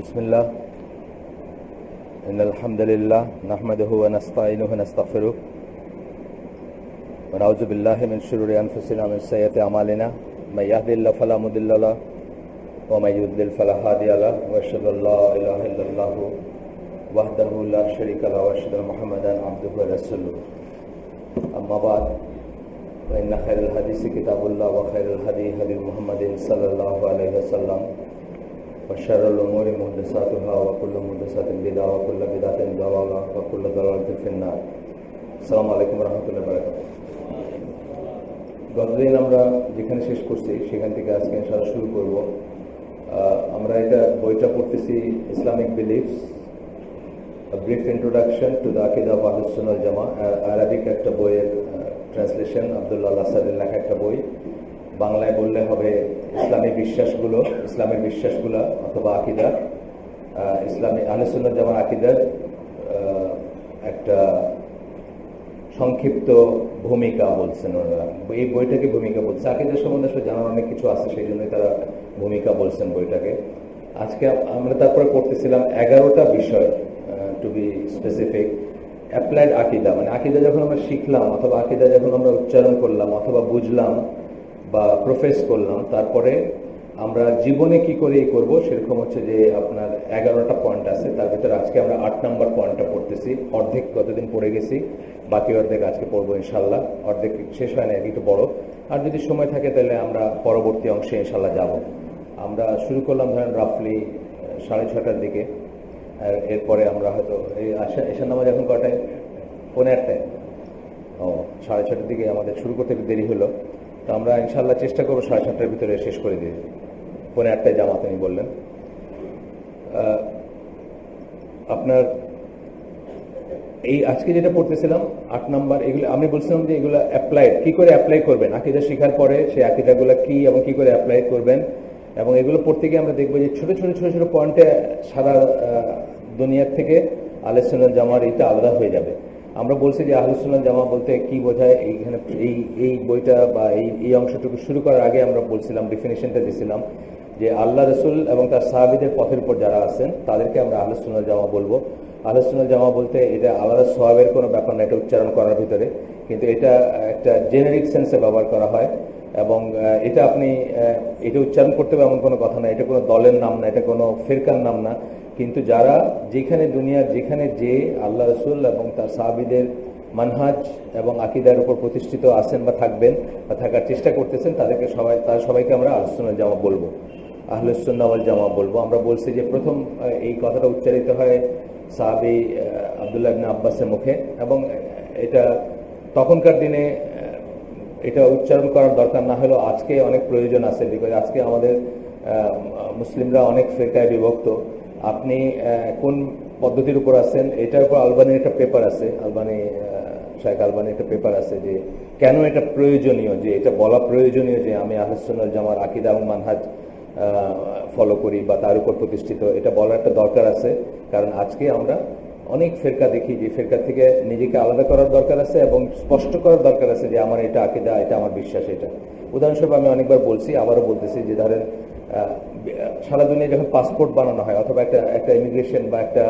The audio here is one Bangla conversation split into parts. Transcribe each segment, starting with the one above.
बिस्मिल्लाह इन्नल हम्दुलिल्लाह नहमदुहु व नस्तईनुहु व नस्तगफिरुह व नऊज़ु बिल्लाहि मिन शुरूरि अनफुसिना व मिन सय्यिआति अमालिना मय यहदिल्लाहु फला मुदिल्ल लहु व मय युद्लिल फला हादिय लहु व अशहदु अल्ला इलाहा इल्लल्लाहु वहदहु ला शरीका लहु व अशहदु अन्ना मुहम्मदन अब्दुहु व रसूलुहु अम्मा बाद फ़इन्न खैरल हदीस किताबुल्लाह व खैरुल हदी हदी मुहम्मदिन सल्लल्लाहु अलैहि वसल्लम वशर्रुल उमूरि मुहदसातुहा व कुल्लु मुहदसातिन बिदअह व कुल्लु बिदअतिन दलाला व कुल्लु दलालातिन फिन्नार। আসসালামু আলাইকুম ওয়া রাহমাতুল্লাহি ওয়া বারাকাতুহু। গতদিন আমরা যেখানে শেষ করছি সেখান থেকে আজকে ইনশাআল্লাহ শুরু করব। আমরা এটা বইটা পড়তেছি Islamic beliefs a brief introduction to the আকিদা অফ আহলুস সুন্নাহ ওয়াল জামাআহ, আরবিক একটা বইয়ের ট্রান্সলেশন, আব্দুল্লাহ আল আসাদের লেখা একটা বই। বাংলায় বললে হবে ইসলামের বিশ্বাসগুলো অথবা আকিদা, ইসলামী আহলে সুন্নাত জামার আকিদার একটা সংক্ষিপ্ত ভূমিকা বলছেন ওনারা। এই বইটাকে ভূমিকা বলছে, আকিদার সম্বন্ধে আসলে জানার অনেক কিছু আছে, সেই জন্যই তারা ভূমিকা বলছেন বইটাকে। আজকে আমরা তারপরে পড়তেছিলাম 11টা বিষয়, টু বি স্পেসিফিক, অ্যাপ্লাইড আকিদা, মানে আকিদা যখন আমরা শিখলাম অথবা আকিদা যখন আমরা উচ্চারণ করলাম অথবা বুঝলাম বা প্রফেস করলাম, তারপরে আমরা জীবনে কি করে করব সেরকম হচ্ছে যে আপনার 11টা পয়েন্ট আছে। তার ভিতরে আজকে আমরা 8 নম্বর পয়েন্টটা পড়তেছি। অর্ধেক গতদিন পড়ে গেছি, বাকি অর্ধেক আজকে পড়বো ইনশাল্লাহ। অর্ধেক শেষ হয় না, একটু বড়, আর যদি সময় থাকে তাহলে আমরা পরবর্তী অংশে ইনশাল্লাহ যাব। আমরা শুরু করলাম ধরেন রাফলি 6:30টার দিকে, আর এরপরে আমরা হয়তো এই এশার নামাজ এখন কটায়? 5:30টায়। 6:30টার দিকে আমাদের শুরু করতে একটু দেরি হলো, তো আমরা ইনশাল্লাহ চেষ্টা করবো 7:30টার ভিতরে শেষ করে দিই। 5:30টায় জামাত উনি বললেন। আপনার এই আজকে যেটা পড়তেছিলাম 8 নম্বর, এগুলো আমি বলছিলাম যে এগুলো অ্যাপ্লাইড, কি করে অ্যাপ্লাই করবেন, আকিদা শেখার পরে সেই আকিদাগুলো কি এবং কি করে অ্যাপ্লাই করবেন। এবং এগুলো পড়তে গিয়ে আমরা দেখবো যে ছোট ছোট পয়েন্টে সারা দুনিয়ার থেকে আহলে সুন্নাত জামার এটা আলাদা হয়ে যাবে। আমরা বলছি যে আহলে সুন্নাত জামা বলতে কি বোঝায়, এইখানে এই বইটা বা এই অংশটুকু শুরু করার আগে আমরা বলছিলাম, ডেফিনেশনটা দিয়েছিলাম যে আল্লাহ রসুল এবং তার সাহাবীদের পথের উপর যারা আছেন তাদেরকে আমরা আহলে সুন্নাত জামা বলবো। আহলে সুন্নাত জামা বলতে এটা আলাদা সওয়াবের কোনো ব্যাপার না এটা উচ্চারণ করার ভিতরে, কিন্তু এটা একটা জেনারিক সেন্সে ব্যবহার করা হয়। এবং এটা আপনি এটা উচ্চারণ করতে হবে এমন কোনো কথা না, এটা কোনো দলের নাম না, এটা কোনো ফিরকার নাম না, কিন্তু যারা যেখানে দুনিয়ার যেখানে যে আল্লাহ রসুল এবং তার সাহাবীদের মানহাজ এবং আকিদার উপর প্রতিষ্ঠিত আছেন বা থাকবেন বা থাকার চেষ্টা করতেছেন, তারা সবাইকে আমরা আহলে সুন্নাত জামা বলবো, আহলে সুন্নাহ ওয়াল জামা বলবো। আমরা বলছি যে প্রথম এই কথাটা উচ্চারিত হয় সাহাবী আব্দুল্লাহ ইবনে আব্বাসের মুখে, এবং এটা তখনকার দিনে এটা উচ্চারণ করার দরকার না হলেও আজকে অনেক প্রয়োজন আছে, বিকজ আজকে আমাদের মুসলিমরা অনেক ফিরকায় বিভক্ত। আপনি কোন পদ্ধতির উপর আছেন এটার উপর আলবানির একটা পেপার আছে, শাইখ আলবানির একটা পেপার আছে যে কেন এটা প্রয়োজনীয়, যে এটা বলা প্রয়োজনীয় যে আমি আহলে সুন্নাত জামার আকিদা এবং মানহাজ ফলো করি বা তার উপর প্রতিষ্ঠিত, এটা বলার একটা দরকার আছে। কারণ আজকে আমরা অনেক ফেরকা দেখি যে ফেরকার থেকে নিজেকে আলাদা করার দরকার আছে এবং স্পষ্ট করার দরকার আছে যে আমার এটা আকিদা, এটা আমার বিশ্বাস। এটা উদাহরণস্বরূপ আমি অনেকবার বলছি, আবারও বলতেছি যে ধরেন সারা দুনিয়ায় যখন পাসপোর্ট বানানো হয় অথবা একটা ইমিগ্রেশন বা একটা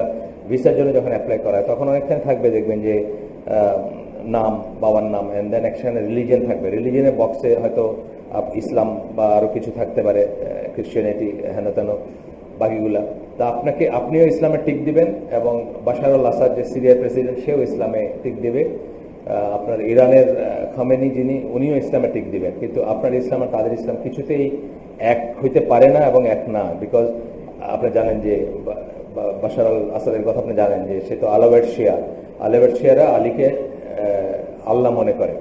ভিসার জন্য যখন অ্যাপ্লাই করা হয়, তখন অনেকখানে থাকবে দেখবেন যে নাম, বাবার নাম, এন্ড দেন একখানে রিলিজিয়ন থাকবে। রিলিজিয়নের বক্সে হয়তো ইসলাম বা আরো কিছু থাকতে পারে, খ্রিস্টানিটি, হেন তেন বাকিগুলা। তা আপনিও ইসলামে টিক দিবেন এবং বাশার আল আসাদ যে সিরিয়ার প্রেসিডেন্ট সেও ইসলামে টিক দিবে, আপনার ইরানের খামেনি যিনি উনিও ইসলামে টিক দিবেন, কিন্তু আপনার ইসলাম আর তাদের ইসলাম কিছুতেই এক হইতে পারে না এবং এক না। বিকজ আপনি জানেন যে বাশার আল আসাদের কথা আপনি জানেন যে সে তো আলাওয়েট শিয়ারা আলীকে আল্লাহ মনে করে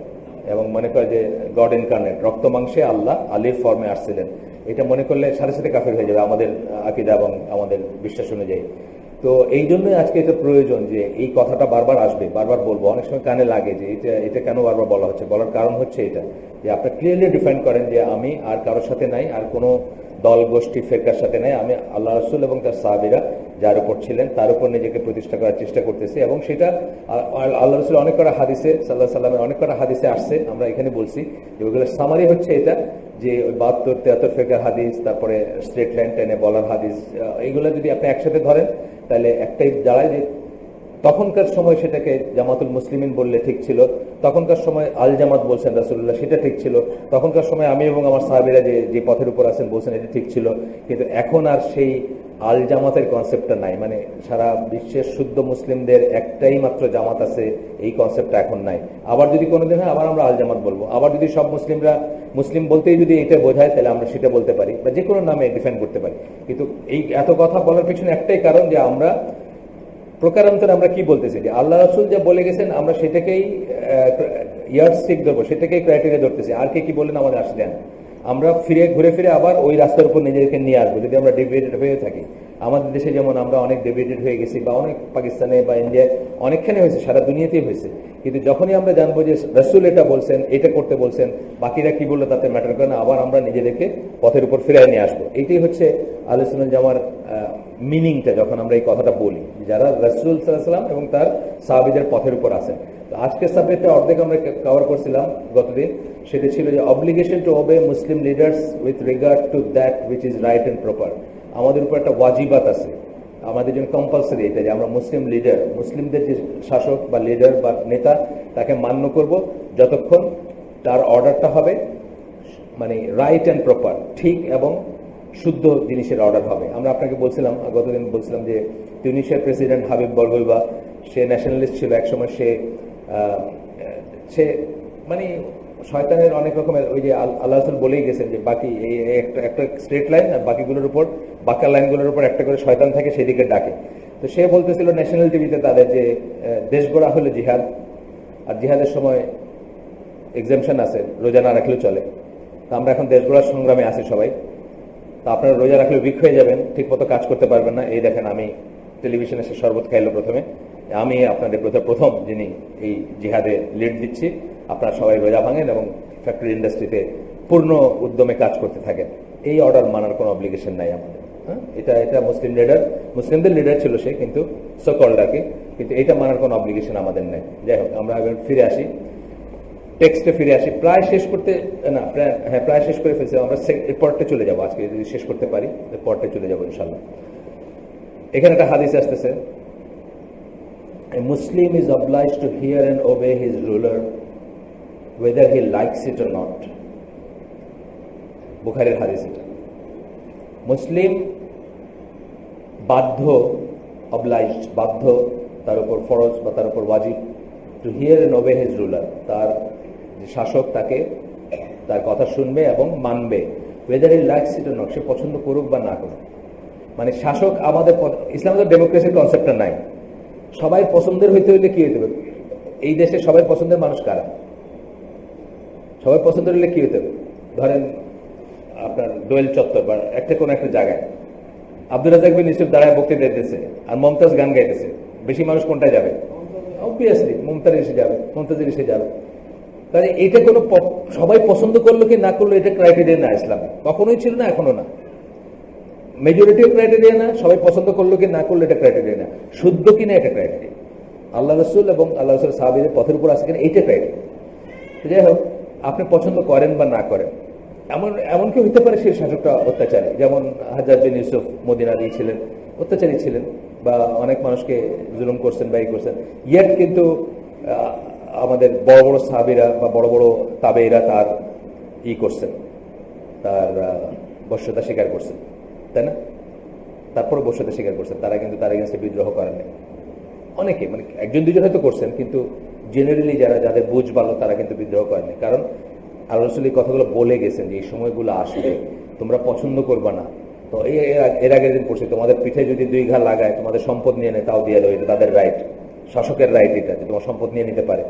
এবং মনে করে যে গড ইনকার্নেট, রক্ত মাংসে আল্লাহ আলীর ফর্মে আসছিলেন। এটা মনে করলে সাথে সাথে কাফের হয়ে যাবে আমাদের আকিদা এবং আমাদের বিশ্বাস অনুযায়ী। তো এই জন্যই আজকে এটা প্রয়োজন যে এই কথাটা বারবার আসবে, বারবার বলবো, অনেক সময় কানে লাগে যে এটা কেন বারবার বলা হচ্ছে। বলার কারণ হচ্ছে এটা যে আপনি ক্লিয়ারলি ডিফাইন করেন যে আমি আর কারোর সাথে নাই, আর কোনো দল গোষ্ঠী ফেরকার সাথে নাই, আমি আল্লাহ রসুল এবং তার সাহাবীরা যার উপর ছিলেন তার উপর নিজেকে প্রতিষ্ঠা করার চেষ্টা করতেছি। এবং সেটা আল্লাহ রসুল অনেক কটা হাদিসে, সাল্লাল্লাহু আলাইহি ওয়াসাল্লামের অনেক কটা হাদিসে আসছে, আমরা এখানে বলছি যে ওগুলোর সামারি হচ্ছে এটা যে 72-73 ফেকার হাদিস, তারপরে স্ট্রেট লাইন টেনে বলার হাদিস, এইগুলো যদি আপনি একসাথে ধরেন তাহলে একটাই দাঁড়ায় যে তখনকার সময় সেটাকে জামাতুল মুসলিমিন বললে ঠিক ছিল, তখনকার সময় আল জামাত বলছেন রাসূলুল্লাহ, সেটা ঠিক ছিল, তখনকার সময় আমি এবং আমার সাহাবীরা যে পথের উপর আছেন বলছেন এটা ঠিক ছিল। কিন্তু এখন আর সেই আল জামাতের কনসেপ্টটা নাই, মানে সারা বিশ্বের শুদ্ধ মুসলিমদের একটাই মাত্র জামাত আছে, এই কনসেপ্টটা এখন নাই। আবার যদি কোনোদিন হয় আবার আমরা আল জামাত বলবো, আবার যদি সব মুসলিমরা মুসলিম বলতেই যদি এটা বোঝায় তাহলে আমরা সেটা বলতে পারি বা যে কোনো নামে ডিফেন্ড করতে পারি। কিন্তু এই এত কথা বলার পিছনে একটাই কারণ যে আমরা প্রকারান্তরে আমরা কি বলতেছি যে আল্লাহ রাসূল যা বলে গেছেন আমরা সেটাকেই ইয়ার্ডস্টিক ধরবো, সেটাকেই ক্রাইটেরিয়া ধরতেছি। আর কে কি বলেন আমাদের আসে দেন, আমরা ঘুরে ফিরে আবার ওই রাস্তার উপর নিজেদেরকে নিয়ে আসবো যদি আমরা ডিবেটেড হয়ে থাকি। আমাদের দেশে যেমন আমরা অনেক ডিবেটেড হয়ে গেছি, বা অনেক পাকিস্তানে বা ইন্ডিয়ায় অনেকখানে হয়েছে, সারা দুনিয়াতেই হয়েছে। কিন্তু যখনই আমরা জানবো যে রাসূল এটা বলছেন, এটা করতে বলছেন, বাকিরা কি বললো তাতে ম্যাটার করে না, আবার আমরা নিজেদেরকে পথের উপর ফিরে নিয়ে আসবো। এইটাই হচ্ছে আহলে সুন্নাত জামার মিনিংটা যখন আমরা এই কথাটা বলি, যারা রাসূল সাল্লাল্লাহু আলাইহি ওয়াসাল্লাম এবং তার সাহাবীদের পথের উপর আছেন। আজকের সাবজেক্টটা অর্ধেক আমরা কভার করছিলাম গতদিন, সেটা ছিল যে obligation two ওবে Muslim leaders with regard to that which is right and proper. আমাদের উপর একটা ওয়াজিবাত আছে, আমাদের জন্য কম্পালসারি এটা যে আমরা মুসলিম লিডার, মুসলিমদের যে শাসক বা লিডার বা নেতা, তাকে মান্য করব যতক্ষণ তার অর্ডারটা হবে মানে রাইট অ্যান্ড প্রপার, ঠিক এবং শুদ্ধ জিনিসের অর্ডার হবে। আমরা আপনাকে বলছিলাম গতদিন, বলছিলাম যে তিউনিসিয়ার প্রেসিডেন্ট হাবিব বরগুইবা, সে ন্যাশনালিস্ট ছিল একসময়, সে মানে শয়তানের অনেক রকমের, ওই যে আল্লাহ রাসূল বলেই গেছেন যে বাকি এই একটা স্ট্রেট লাইন আর বাকিগুলোর উপর, বাঁকা লাইনগুলোর উপর একটা করে শয়তান থাকে, সেদিকে ডাকে। তো সে বলতেছিল ন্যাশনাল টিভিতে তাদের যে দেশ গড়া হলো জিহাদ, আর জিহাদের সময় এক্সামশন আছে, রোজা না রাখলেও চলে। তো আমরা এখন দেশ গড়ার সংগ্রামে আছি সবাই, তা আপনারা রোজা রাখলে উইক হয়ে যাবেন, ঠিক মতো কাজ করতে পারবেন না। এই দেখেন আমি টেলিভিশনে সে শরবত খাইলো প্রথমে, আমি আপনাদের প্রথম যিনি এই জিহাদে লিড দিচ্ছি, আপনারা সবাই রোজা ভাঙেন এবং ফ্যাক্টরি ইন্ডাস্ট্রিতে পূর্ণ উদ্যমে কাজ করতে থাকেন। এই অর্ডার মানার কোনো অব্লিগেশন নাই আমাদের। হ্যাঁ, এটা মুসলিম লিডার, মুসলিমদের লিডার ছিল সে, কিন্তু সকল ডাকে, কিন্তু এটা মানার কোনো অব্লিগেশন আমাদের নেই। যাই হোক, আমরা ফিরে আসি, টেক্সটে ফিরে আসি। প্রায় শেষ করতে না, প্রায় শেষ করে ফেলছি আমরা। পরটা চলে যাবো আজকে, যদি শেষ করতে পারি পরটা চলে যাবো ইনশাল্লাহ। এখানে একটা হাদিস আসতেছে, a Muslim is obliged to hear and obey his ruler whether he likes it or not. বুখারীর হাদিস এটা। মুসলিম বাধ্য, obliged বাধ্য, তার উপর ফরজ বা তার উপর ওয়াজিব, to hear and obey his ruler, তার যে শাসক তাকে তার কথা শুনবে এবং মানবে, whether he likes it or not, সে পছন্দ করুক বা না করুক। মানে শাসক আমাদের, ইসলামের ডেমোক্রেসির কনসেপ্টটা নাই। সবাই পছন্দের হইতে হইলে কি হইতে হবে? এই দেশে সবাই পছন্দের মানুষ কারা? সবাই পছন্দের হইলে কি হইতে হবে? ধরেন আপনার দোয়েল চত্বর বা কোনো একটা জায়গায় আব্দুর রাজ্জাক বিন ইউসুফ দাঁড়ায় বক্তৃতা দিতেছে আর মমতাজ গান গাইতেছে, বেশি মানুষ কোনটায় যাবে? অবভিয়াসলি মমতাজের এসে যাবে। তাহলে এটা কোনো সবাই পছন্দ করলো কি না করলো এটা ক্রাইটেরিয়া না ইসলামে, কখনোই ছিল না, এখনো না। মেজরিটি ক্রাইটেরিয়া না, সবাই পছন্দ করলো কি না করলো এটা ক্রাইটেরিয়া না, শুদ্ধ কিনা এটা ক্রাইটেরিয়া, আল্লাহ রাসূল এবং আল্লাহ রাসূলের সাহাবীদের পথের উপর আছে কিনা এইটা ক্রাইটেরিয়া। যাই হোক, আপনি পছন্দ করেন বা না করেন, এমনকি হইতে পারে সেই শাসকটা অত্যাচারী, যেমন হাজ্জাজ বিন ইউসুফ মদিনার ছিলেন, অত্যাচারী ছিলেন, বা অনেক মানুষকে জুলুম করছেন বা করছেন, ইয়েট কিন্তু আমাদের বড় বড় সাহাবীরা বা বড় বড় তাবেঈরা তার করছেন, তার বশ্যতা স্বীকার করছেন, তাই না? তারপরে বশ্যতা স্বীকার করছেন, তারা কিন্তু তার এগেইনস্টে বিদ্রোহ করেন নাই। অনেকে, মানে একজন দুজন হয়তো করছেন, কিন্তু জেনারেলি যাদের বুঝ ভালো তারা কিন্তু বিদ্রোহ করেনি। কারণ আল্লাহ রাসূল এই কথাগুলো বলে গেছেন যে এই সময়গুলো আসবে, তোমরা পছন্দ করবা না। তো এর আগের দিন পড়ছি, তোমাদের পিঠে যদি 2 ঘা লাগায়, তোমাদের সম্পদ নিয়ে নেয়, তাও দিয়ে দেয়, এটা তাদের রাইট, শাসকের রাইট এটা, যে তোমার সম্পদ নিয়ে নিতে পারে।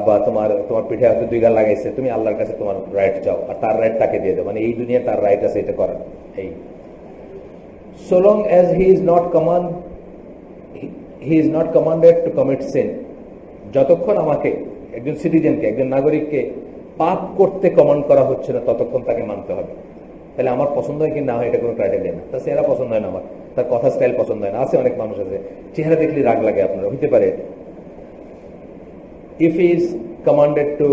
বা তোমার পিঠে হয়তো 2 ঘা লাগাইছে, তুমি আল্লাহর কাছে তোমার রাইট চাও, আর তার রাইট তাকে দিয়ে দাও, মানে এই দুনিয়া তার রাইট আছে এটা করার। এই so long as he is not commanded to commit sin, যতক্ষণ আমাকে একজন সিটিজেনকে, একজন নাগরিককে পাপ করতে কমান্ড করা হচ্ছে না, ততক্ষণ তাকে মানতে হবে। তাহলে আমার পছন্দ হয় কি না হয় এটা কোনো ক্রাইটেরিয়া না। তার চেহারা পছন্দ হয় না, আমার তার কথা স্টাইল পছন্দ হয় না। আছে অনেক মানুষ আছে চেহারা দেখলে রাগ লাগে, আপনার হইতে পারে। If he is commanded to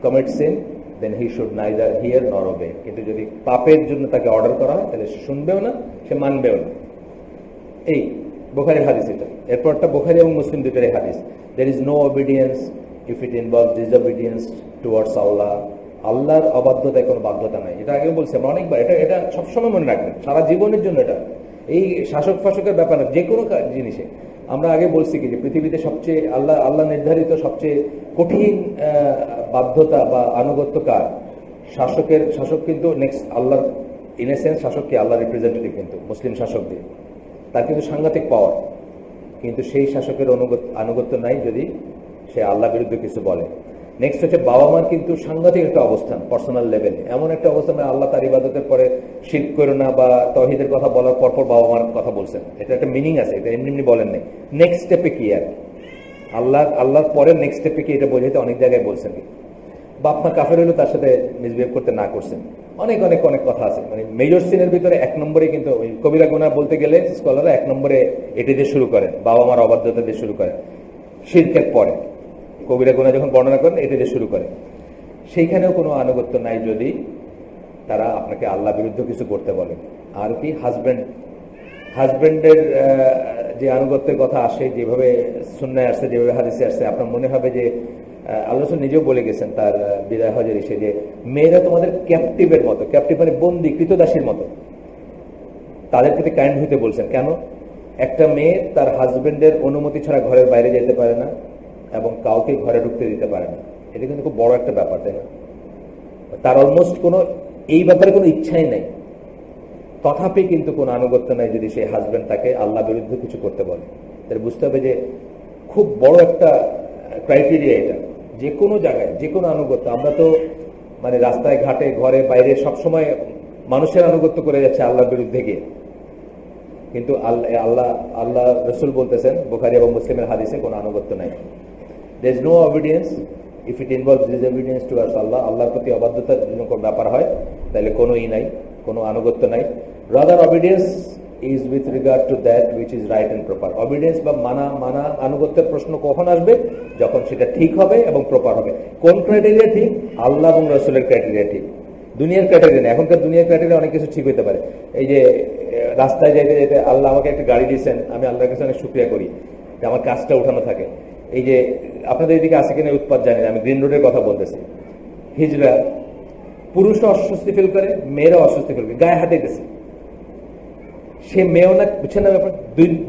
commit sin, then he should neither hear nor obey. কিন্তু যদি পাপের জন্য তাকে অর্ডার করা হয় তাহলে সে শুনবেও না, সে মানবেও না। এই বুখারীর হাদিস এটা। এরপরটা বুখারী এবং মুসলিম দুটোরই হাদিস। There is no obedience if it involves disobedience towards Allah. আল্লাহর অবাধ্যতায় কোনো বাধ্যতা নাই। এটা আগেও বলছি আমরা অনেকবার, এটা সবসময় মনে রাখবেন সারা জীবনের জন্য। এটা এই শাসক ফাসকের ব্যাপার না, যে কোনো জিনিসে। আমরা আগে বলছি কি যে পৃথিবীতে সবচেয়ে আল্লাহ নির্ধারিত সবচেয়ে কঠিন বাধ্যতা বা আনুগত্য কার? শাসক কিন্তু নেক্সট আল্লাহর ইন এ সেন্স শাসক কি আল্লাহ রিপ্রেজেন্টেটিভ, কিন্তু মুসলিম শাসকদের তার কিন্তু সাংঘাতিক পাওয়ার, কিন্তু সেই শাসকের আনুগত্য নাই যদি সে আল্লাহ বিরুদ্ধে কিছু বলে। নেক্সট হচ্ছে বাবা মার কিন্তু সাংঘাতিক একটা অবস্থান পার্সোনাল লেভেলে, এমন একটা অবস্থান আল্লাহ তার ইবাদতের পরে শিরক করো না বা তাওহীদের কথা বলার পরপর বাবা মার কথা বলছেন। এটা একটা মিনিং আছে, এটা এমনি এমনি বলেন নাই। নেক্সট স্টেপে কি আর আল্লাহর পরে নেক্সট স্টেপে কি এটা বোঝাইতে অনেক জায়গায় বলছেন। বাপ মা কাফের হলেও তার সাথে মিসবিহেভ করতে না করছেন, অনেক অনেক অনেক কথা আছে। মানে মেজর সিনের ভিতরে এক নম্বরে কিন্তু ওই কবিরা গুনাহ বলতে গেলে স্কলাররা এক নম্বরে এটি দিয়ে শুরু করেন, বাবা মার অবাধ্যতা দিয়ে শুরু করেন। শিরকের পরে কবিরা গুনাহ যখন বর্ণনা করেন এটি দিয়ে শুরু করেন। সেইখানেও কোনো আনুগত্য নাই যদি তারা আপনাকে আল্লাহ বিরুদ্ধে কিছু করতে বলে। আর কি হাজব্যান্ডের যে আনুগত্যের কথা আসে, যেভাবে সুন্নায় আসছে, যেভাবে হাদিসে আসছে, আপনার মনে হবে যে আল্লাহ রাসূল নিজেও বলে গেছেন তার বিদায় হজের এসে যে মেয়েরা তোমাদের ক্যাপটিভের মতো, ক্যাপটিভ মানে বন্দী কৃতদাসীর মতো, তাদের প্রতি কাইন্ড হইতে বলছেন। কেন? একটা মেয়ে তার হাজবেন্ডের অনুমতি ছাড়া ঘরের বাইরে যেতে পারে না এবং কাউকে ঘরে ঢুকতে দিতে পারে না। এটা কিন্তু খুব বড় একটা ব্যাপার, তাই না? তার অলমোস্ট কোনো এই ব্যাপারে কোনো ইচ্ছাই নেই, তথাপি কিন্তু কোনো আনুগত্য নাই যদি সেই হাজবেন্ড তাকে আল্লাহ বিরুদ্ধে কিছু করতে বলে। তাহলে বুঝতে হবে যে খুব বড় একটা ক্রাইটেরিয়া এটা। যে কোনো জায়গায় যে কোনো আনুগত্য, আমরা তো মানে রাস্তায় ঘাটে ঘরে বাইরে সবসময় মানুষের আনুগত্য করে যাচ্ছে আল্লাহর বিরুদ্ধে গিয়ে, কিন্তু আল্লাহ রসুল বলতেছেন বুখারী এবং মুসলিমের হাদিসে কোনো আনুগত্য নাই। there is no obedience if it involves disobedience towards Allah. আল্লাহর প্রতি অবাধ্যতার জন্য কোনো ব্যাপার হয় তাহলে কোনোই নাই, কোনো আনুগত্য নাই। rather obedience is with regard to that which is right and proper. obedience বা মানা আনুগত্যের প্রশ্ন কখন আসবে? যখন সেটা ঠিক হবে এবং প্রপার হবে। কোন ক্রাইটেরিয়া ঠিক? আল্লাহ এবং রাসূলের ক্রাইটেরিয়া ঠিক, দুনিয়ার ক্রাইটেরিয়া নেই। এখনকার দুনিয়ার ক্রাইটেরিয়া অনেক কিছু ঠিক হতে পারে। এই যে রাস্তায় যাইতে যেতে আল্লাহ আমাকে একটা গাড়ি দিয়েছেন, আমি আল্লাহর কাছে অনেক শুকরিয়া করি যে আমার কাজটা উঠানো থাকে। এই যে আপনাদের এদিকে আছে কিনা উৎপাদ জানি না, আমি গ্রিন রোডের কথা বলতেছি। হিজড়া পুরুষরা অস্বস্তি ফিল করে, মেয়েরা অস্বস্তি ফিল করে, গায়ে হাতে গেছে সে মেয়েও না, বুঝছেন না ব্যাপার?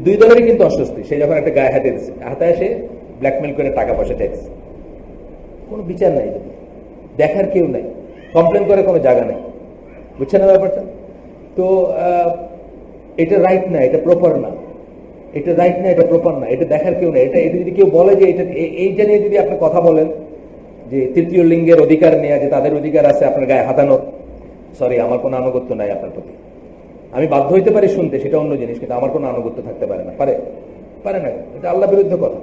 দুই দলেরই কিন্তু অস্বস্তি। সে যখন একটা গায়ে হাতে দিচ্ছে, হাতায় সে ব্ল্যাকমেল করে টাকা পয়সা চাইতেছে, কোনো বিচার নাই, দেখার কেউ নাই, কমপ্লেন করে কোনো জায়গা নেই, বুঝছেন না ব্যাপারটা? তো এটা রাইট না, এটা প্রপার না, এটা রাইট না, এটা প্রপার না, এটা দেখার কেউ নেই। এটা যদি কেউ বলে যে এটা এইটা নিয়ে যদি আপনি কথা বলেন যে তৃতীয় লিঙ্গের অধিকার নিয়ে, যে তাদের অধিকার আছে আপনার গায়ে হাতানোর, সরি, আমার কোনো আনুগত্য নাই আপনার প্রতি। আমি বাধ্য হইতে পারি শুনতে, সেটা অন্য জিনিস, কিন্তু আমার কোনো আনুগত্য থাকতে পারে না, পারে না। এটা আল্লাহ বিরুদ্ধ কথা।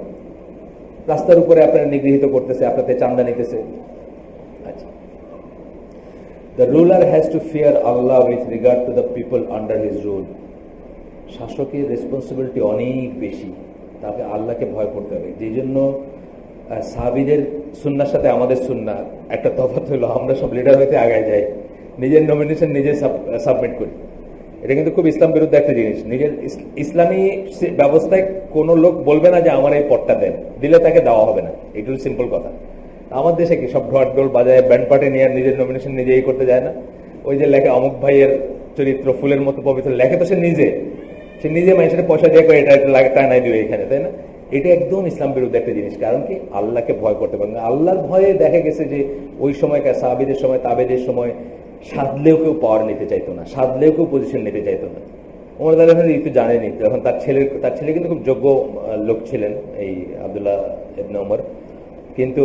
রাস্তার উপরে আপনার নিগৃহীত করতেছে, আপনাদের চান্দা নিতেছে। আচ্ছা, the ruler has to fear Allah with regard to the people under his rule. শাসকের রেসপন্সিবিলিটি অনেক বেশি, তাকে আল্লাহকে ভয় করতে হবে। যেই জন্য সাহাবীদের সুন্নাহর সাথে আমাদের সুন্নাহ একটা তফাৎ হলো, আমরা সব লিডার হইতে আগায় যাই, নিজের নমিনেশন নিজে সাবমিট করি। এটা কিন্তু খুব ইসলাম বিরুদ্ধে একটা জিনিস। নিজের ইসলামী ব্যবস্থায় কোনো লোক বলবে না যে আমার এই পদটা দেন, দিলে তাকে দেওয়া হবে না। এটুকু সিম্পল কথা। আমার দেশে কি সব ঢোল ঢোল বাজায় ব্যান্ড পার্টি নিয়ে নিজের নমিনেশন নিজেই করতে যায় না? ওই যে লেখে অমুক ভাইয়ের চরিত্র ফুলের মতো পবিত্র, লেখে তো সে নিজে মানুষের পয়সা দিয়ে করে এটা লাগে টানাই দিবে এখানে, তাই না? এটা একদম ইসলাম বিরুদ্ধে একটা জিনিস। কারণ কি? আল্লাহকে ভয় করতে পারেন। আল্লাহর ভয়ে দেখা গেছে যে ওই সময়কার সাহাবীদের সময়, তাবেদের সময় সাধলেও কেউ পাওয়ার নিতে চাইতো না, সাধলেও কেউ পজিশন নিতে চাইতো না। ওমর রাদিয়াল্লাহু আনহু একটু জানেনি, যখন তার ছেলে কিন্তু খুব যোগ্য লোক ছিলেন, এই আব্দুল্লাহ ইবনে ওমর। কিন্তু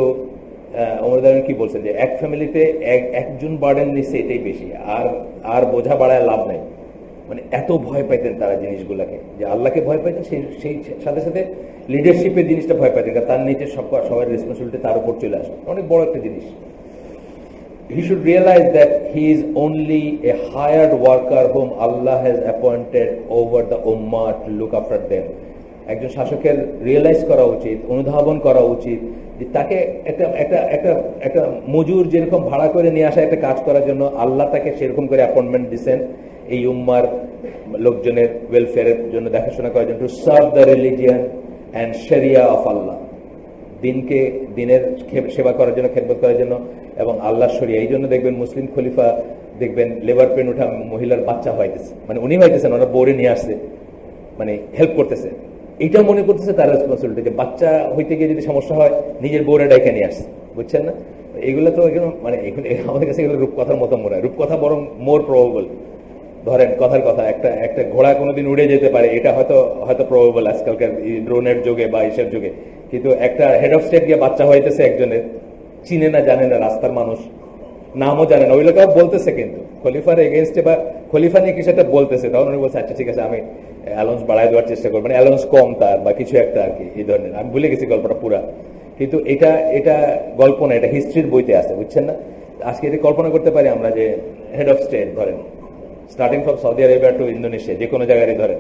ওমর রাদিয়াল্লাহু আনহু কি বলছেন যে এক ফ্যামিলিতে একজন বার্ডেন নিচ্ছে, এটাই বেশি, আর বোঝা বাড়ায় লাভ নাই। মানে এত ভয় পাইতেন তারা জিনিসগুলাকে, যে আল্লাহকে ভয় পাইতেন, সেই সাথে সাথে লিডারশিপের জিনিসটা ভয় পাইতেন, তার নিচে সবার রেসপন্সিবিলিটি তার উপর চলে আসে, অনেক বড় একটা জিনিস। He should realize that he is only a hired worker whom Allah has appointed over the ummah to look after them. একজন শাসকের রিয়েলাইজ করা উচিত, অনুধাবন করা উচিত যে তাকে একটা একটা একটা একটা মজুর যেরকম ভাড়া করে নিয়ে আসা একটা কাজ করার জন্য আল্লাহ তাকে সেরকম করে অ্যাপয়েন্টমেন্ট দিচ্ছেন এই উম্মার লোকজনের ওয়েলফেয়ারের জন্য, দেখাশোনা করার জন্য, to serve the religion and শরিয়া অফ আল্লাহ, দিনকে দিনের সেবা করার জন্য, খেদমত করার জন্য এবং আল্লাহর শরিয়া। এই জন্য দেখবেন মুসলিম খলিফা দেখবেন লেবার পেন উঠা মহিলার বাচ্চা হইতেছে, মানে উনি হইতেছেন, ওরা বোরে নিয়ে আসছে, মানে হেল্প করতেছে। এইটা মনে করতেছে তার রেসপন্সিবিলিটি যে বাচ্চা হইতে গিয়ে যদি সমস্যা হয় নিজের বোরে ডাইকে নিয়ে আসছে, বুঝছেন না? এগুলো তো মানে আমাদের কাছে এগুলো রূপকথার মতো মনে হয়, রূপকথা বরং মোর প্রবাবল। ধরেন কথার কথা, একটা একটা ঘোড়া কোনোদিন উড়ে যেতে পারে, এটা হয়তো হয়তো প্রবাবল আজকালকার ড্রোনের যুগে বা এইসব যুগে, কিন্তু একটা হেড অফ স্টেট গিয়ে বাচ্চা হইতেছে একজনের, চিনে না জানে না, রাস্তার মানুষ, নামও জানে না, ওই লোক বলতেছে কিন্তু খলিফার এগেনস্টে বা খলিফা নিয়ে কিছু একটা বলতেছে, তখন উনি বলছে আচ্ছা ঠিক আছে আমি অ্যালাউন্স বাড়ায় দেওয়ার চেষ্টা করবো, মানে অ্যালাউন্স কম তার বা কিছু একটা আর কি, এই ধরনের। আমি ভুলে গেছি গল্পটা পুরা, কিন্তু এটা এটা গল্প না, এটা হিস্ট্রির বইতে আছে, বুঝছেন না? আজকে এটা কল্পনা করতে পারি আমরা যে হেড অফ স্টেট ধরেন starting from Saudi Arabia to Indonesia, যে কোনো জায়গায় ধরেন,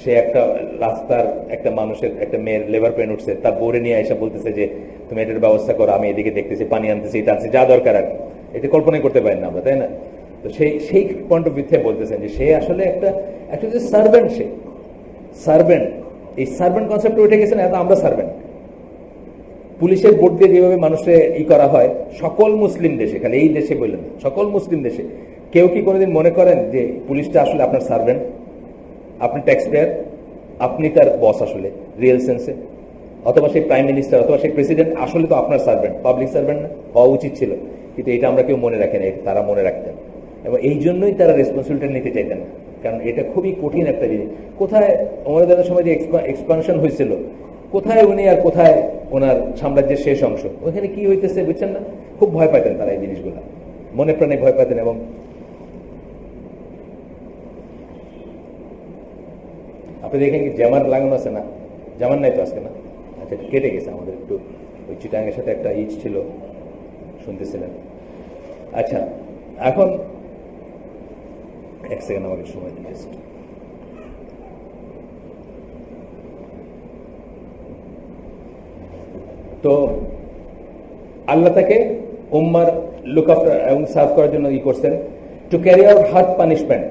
সে একটা রাস্তার একটা মানুষের একটা মেয়ের লেবার পেন উঠছে, তার বোরে নিয়ে এসে বলতেছে যে তুমি এটার ব্যবস্থা করো, আমি এদিকে দেখতেছি, পানি আনতেছি, এটা আনছি, যা দরকার আর কি। এটা কল্পনাই করতে পারি না আমরা, তাই না? তো সেই পয়েন্ট অফ ভিউ থেকে বলতেছেন যে সে আসলে একটা অ্যাকচুয়ালি সার্ভেন্ট, সে সার্ভেন্ট। এই সার্ভেন্ট কনসেপ্ট উঠে গেছে না, এত আমরা সার্ভেন্ট। পুলিশের ভোট দিয়ে যেভাবে মানুষের করা হয় সকল মুসলিম দেশে, খালি এই দেশে বললেন, সকল মুসলিম দেশে কেউ কি কোনোদিন মনে করেন যে পুলিশটা আসলে আপনার সার্ভেন্ট, আপনি ট্যাক্স পেয়ার, আপনি তার বস আসলে রিয়েল সেন্সে, অথবা সেই প্রাইম মিনিস্টার অথবা সেই প্রেসিডেন্ট আসলে তো আপনার সার্ভেন্ট, পাবলিক সার্ভেন্ট না, হওয়া উচিত ছিল, কিন্তু এটা আমরা কেউ মনে রাখি না, এটা তারা মনে রাখতেন এবং এই জন্যই তারা রেসপন্সিবিলিটি নিতে চাইতেন না, কারণ এটা খুবই কঠিন একটা জিনিস। কোথায় ওমরের সময় যে এক্সপানশন হয়েছিল, কোথায় উনি আর কোথায় ওনার সাম্রাজ্যের শেষ অংশ, ওখানে কি হইতেছে বুঝছেন না? খুব ভয় পাইতেন তারা এই জিনিসগুলো, মনে প্রাণে ভয় পাইতেন। এবং আপনি দেখেন কি জামান লাগানো আছে না? জামান নাই তো আজকে, না? আচ্ছা কেটে গেছে আমাদের একটু, ওই চিটাঙ্গের সাথে একটা ইট ছিল, শুনতেছিলেন। আচ্ছা এখন এক সেকেন্ড আমাকে সময় দিন। তো আল্লাহ তাকে উম্মার লুক আফটার এবং সার্ভ করার জন্য করছেন, to carry out hard punishment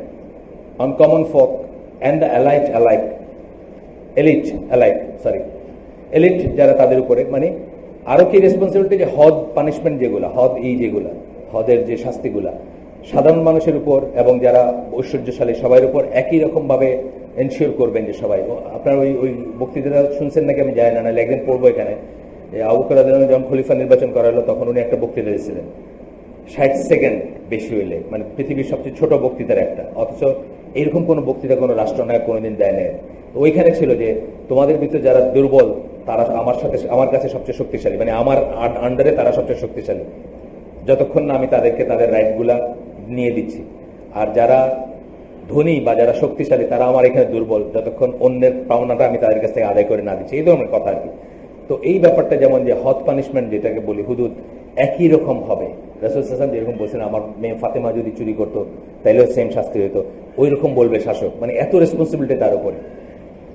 on common folk and the elite যারা তাদের উপরে, মানে আরো কি রেসপন্সিবিলিটি যে হদ পানিশমেন্ট যেগুলা, যেগুলা হদের যে শাস্তিগুলা সাধারণ মানুষের উপর এবং যারা ঐশ্বর্যশালী সবার উপর একই রকম ভাবে এনশিওর করবেন যে সবাই। আপনার ওই বক্তৃতা শুনছেন নাকি আমি জানি না, একদিন পড়বো এখানে। আবু বকর রাদিয়াল্লাহু আনহু যখন খলিফা নির্বাচন করা হলো তখন উনি একটা বক্তৃতা দিয়েছিলেন 60 সেকেন্ড বেশি হইলে, মানে পৃথিবীর সবচেয়ে ছোট বক্তৃতার একটা, অথচ এরকম কোন বক্তৃতা কোনো রাষ্ট্রনায়ক কোনোদিন দেয় না। ওইখানে ছিল যে তোমাদের ভিতরে যারা দুর্বল তারা আমার কাছে সবচেয়ে শক্তিশালী, মানে আমার আন্ডারে তারা সবচেয়ে শক্তিশালী, যতক্ষণ না আমি তাদেরকে তাদের রাইট গুলা নিয়ে দিচ্ছি। আর যারা ধনী বা যারা শক্তিশালী তারা আমার এখানে দুর্বল, যতক্ষণ অন্যের পাওনাটা আমি তাদের কাছ থেকে আদায় করে না দিচ্ছি, এই ধরনের কথা আর কি। তো এই ব্যাপারটা যেমন যে হদ পানিশমেন্ট যেটাকে বলি, হুদুদ একই রকম হবে। রাসূল সাল্লাল্লাহু আলাইহি ওয়াসাল্লাম যেরকম বলছেন আমার মেয়ে ফাতেমা যদি চুরি করতো তাইলেও সেম শাস্তি হতো, ওই রকম বলবে শাসক, মানে এত রেসপন্সিবিলিটি তার উপরে।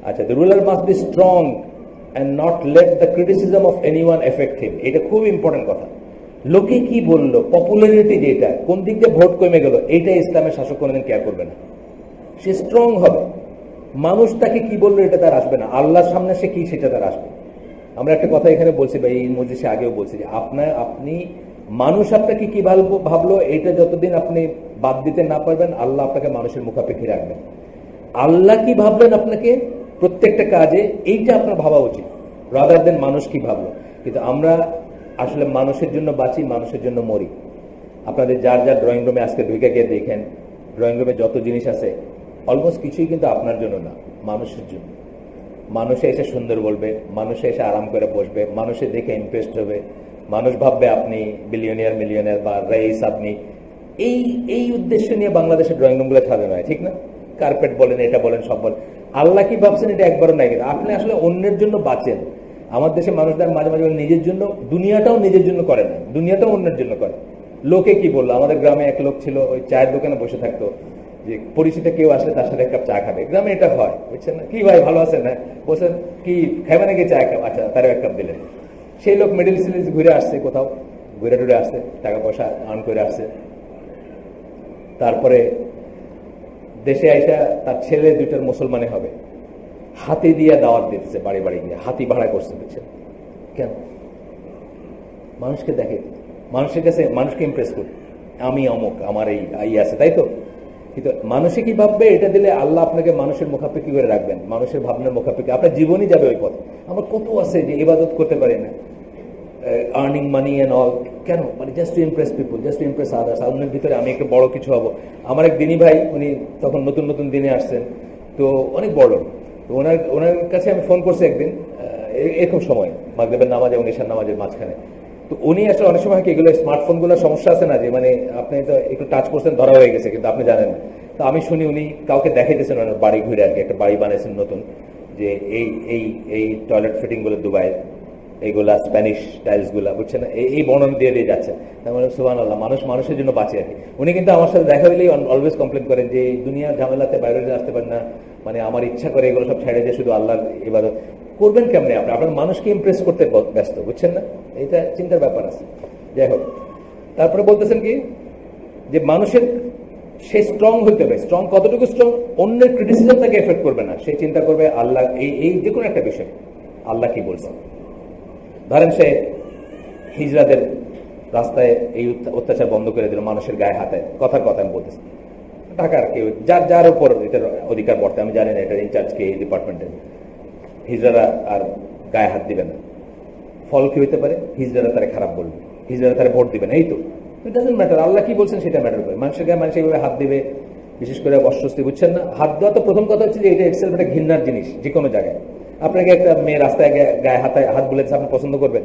আচ্ছা, the ruler must be strong and not let the criticism of anyone affect him. এটা খুব ইম্পর্টেন্ট কথা। লোকে কি বললো, পপুলারিটি যেটা, কোন দিক দিয়ে ভোট কমে গেল, এইটা ইসলামের শাসক কোনোদিন কেয়ার করবে না। সে স্ট্রং হবে, মানুষ তাকে কি বললো এটা তার আসবে না, আল্লাহর সামনে সে কি সেটা তার আসবে। আমরা একটা কথা এখানে বলছি বা এই মজলিসে আগেও বলছি যে আপনি মানুষ আপনাকে কি ভাবলো এটা যতদিন আপনি বাদ দিতে না পারবেন, আল্লাহ আপনাকে মানুষের মুখাপেক্ষী রাখবেন। আল্লাহ কি ভাবলেন আপনাকে প্রত্যেকটা কাজে, এইটা আপনার ভাবা উচিত, রাদার দেন মানুষ কি ভাবলো। কিন্তু আমরা আসলে মানুষের জন্য বাঁচি, মানুষের জন্য মরি। আপনাদের যার যার ড্রয়িং রুমে আজকে ঢুকে গিয়ে দেখেন, ড্রয়িং রুমে যত জিনিস আছে অলমোস্ট কিছুই কিন্তু আপনার জন্য না, মানুষের জন্য। মানুষে এসে সুন্দর বলবে, মানুষে এসে আরাম করে বসবে, মানুষে দেখে ইমপ্রেসড হবে, মানুষ ভাববে আপনি মিলিয়নিয়ার বা রাইস আপনি। এই উদ্দেশ্য নিয়ে বাংলাদেশের ড্রয়িং রুমগুলো সাজানো হয়, ঠিক না? কার্পেট বলেন, এটা বলেন, সব বলেন। আল্লাহ কি ভাবছেন এটা একবারও নাই, কিন্তু আপনি আসলে অন্যের জন্য বাঁচেন। আমার দেশে মানুষদের মাঝে মাঝে নিজের জন্য, দুনিয়াটাও নিজের জন্য করে না, দুনিয়াটাও অন্যের জন্য করে। লোকে কি বললো, আমাদের গ্রামে এক লোক ছিল, ওই চায়ের দোকানে বসে থাকতো, যে পরিচিত কেউ আসলে তার সাথে এক কাপ চা খাবে, গ্রামে এটা হয়, বুঝছেন না? কি ভাই ভালো আছেন? না বলছেন কি খাবে নাকি চা খাব? আচ্ছা, তারও এক কাপ দিলেন। সেই লোক মিডিল সিরিজ ঘুরে আসছে, কোথাও ঘুরে টুরে আসছে, টাকা পয়সা আর্ন করে আসছে, তারপরে দেশে আইসা তার ছেলে দুইটার মুসলমানে হবে, হাতি দিয়ে দাওয়াত দিতেছে, বাড়ি বাড়ি গিয়ে হাতি ভাড়া করছে, বুঝছেন? কেন? মানুষকে দেখে, মানুষের কাছে মানুষকে ইমপ্রেস করে, আমি অমুক, আমার এই আছে, তাই তো? কিন্তু মানুষে কি ভাববে এটা দিলে আল্লাহ আপনাকে মানুষের মুখাপেক্ষি করে রাখবেন, মানুষের ভাবনার মুখাপেক্ষি আপনার জীবনই যাবে ওই পথে। আমার কত আছে যে ইবাদত করতে পারি না, আর্নিং মানি এন্ড অল, কেন? মানে জাস্ট টু ইমপ্রেস পিপুল, জাস্ট টু ইমপ্রেস আদার্স। অন্যের ভিতরে আমি একটু বড় কিছু হবো। আমার এক দিনী ভাই, উনি তখন নতুন নতুন দিনে আসছেন, তো অনেক বড়, তো ওনার কাছে আমি ফোন করছি একদিন এরকম সময় মাগরিবের নামাজ এবং ঈশার নামাজের মাঝখানে। তো উনি আসলে অনেক সময় কি এগুলো স্মার্টফোন গুলোর সমস্যা আছে না, যে মানে আপনি তো একটু টাচ করছেন ধরা হয়ে গেছে, কিন্তু আপনি জানেন না। তো আমি শুনি উনি কাউকে দেখাইতেছেন ওনার বাড়ি ঘুরে, আর কি একটা বাড়ি বানিয়েছেন নতুন, যে এই এই এই টয়লেট ফিটিং গুলো দুবাই, এইগুলা স্প্যানিশ টাইলস গুলা, বুঝছেন না? এই বর্ণনা দিয়ে দিয়ে যাচ্ছে। তারপরে সুবহানাল্লাহ, মানুষ মানুষের জন্য বাঁচে আর কি। উনি কিন্তু আমার সাথে দেখা হইলেই অলওয়েজ কমপ্লেন করেন যে দুনিয়ার ঝামেলাতে বাইরে আসতে পারেন না, মানে আমার ইচ্ছা করে এগুলো সব ছেড়ে যে শুধু আল্লাহর ইবাদত করবেন কেমনে? আপনার মানুষকে ইমপ্রেস করতে ব্যস্ত, বুঝছেন না? এটা চিন্তার ব্যাপার আছে। যাই হোক, তারপরে বলতেছেন কি যে মানুষের সে স্ট্রং হইতে হবে। স্ট্রং কতটুকু স্ট্রং? অন্যের ক্রিটিসিজম তাকে এফেক্ট করবে না, সে চিন্তা করবে আল্লাহ এই যে কোনো একটা বিষয় আল্লাহ কি বলছেন। ধরেন সে হিজড়াদের রাস্তায় এই অত্যাচার বন্ধ করে দিল, মানুষের গায়ে হাতে, কথার কথা আমি বলতেছি, ঢাকার কেউ যার উপর এটার অধিকার বর্তে আমি জানি না, এটার ইনচার্জ কে এই ডিপার্টমেন্টের, হিজড়ারা আর গায়ে হাত দিবে না। ফল কি হইতে পারে? হিজড়ারা তারা খারাপ বলবে, হিজড়ারা তারা ভোট দিবে না, এই তো। ইট ডাজন্ট ম্যাটার, আল্লাহ কি বলছেন সেটা ম্যাটার করে। মানুষের গায়ে মানুষ এইভাবে হাত দিবে, বিশেষ করে অস্বস্তি, বুঝছেন না? হাত দেওয়া তো প্রথম কথা হচ্ছে যে এটা এক্সেল একটা ঘৃণার জিনিস। যে কোনো জায়গায় আপনাকে একটা মেয়ে রাস্তায় গায়ে হাত বলেছে, আপনি পছন্দ করবেন?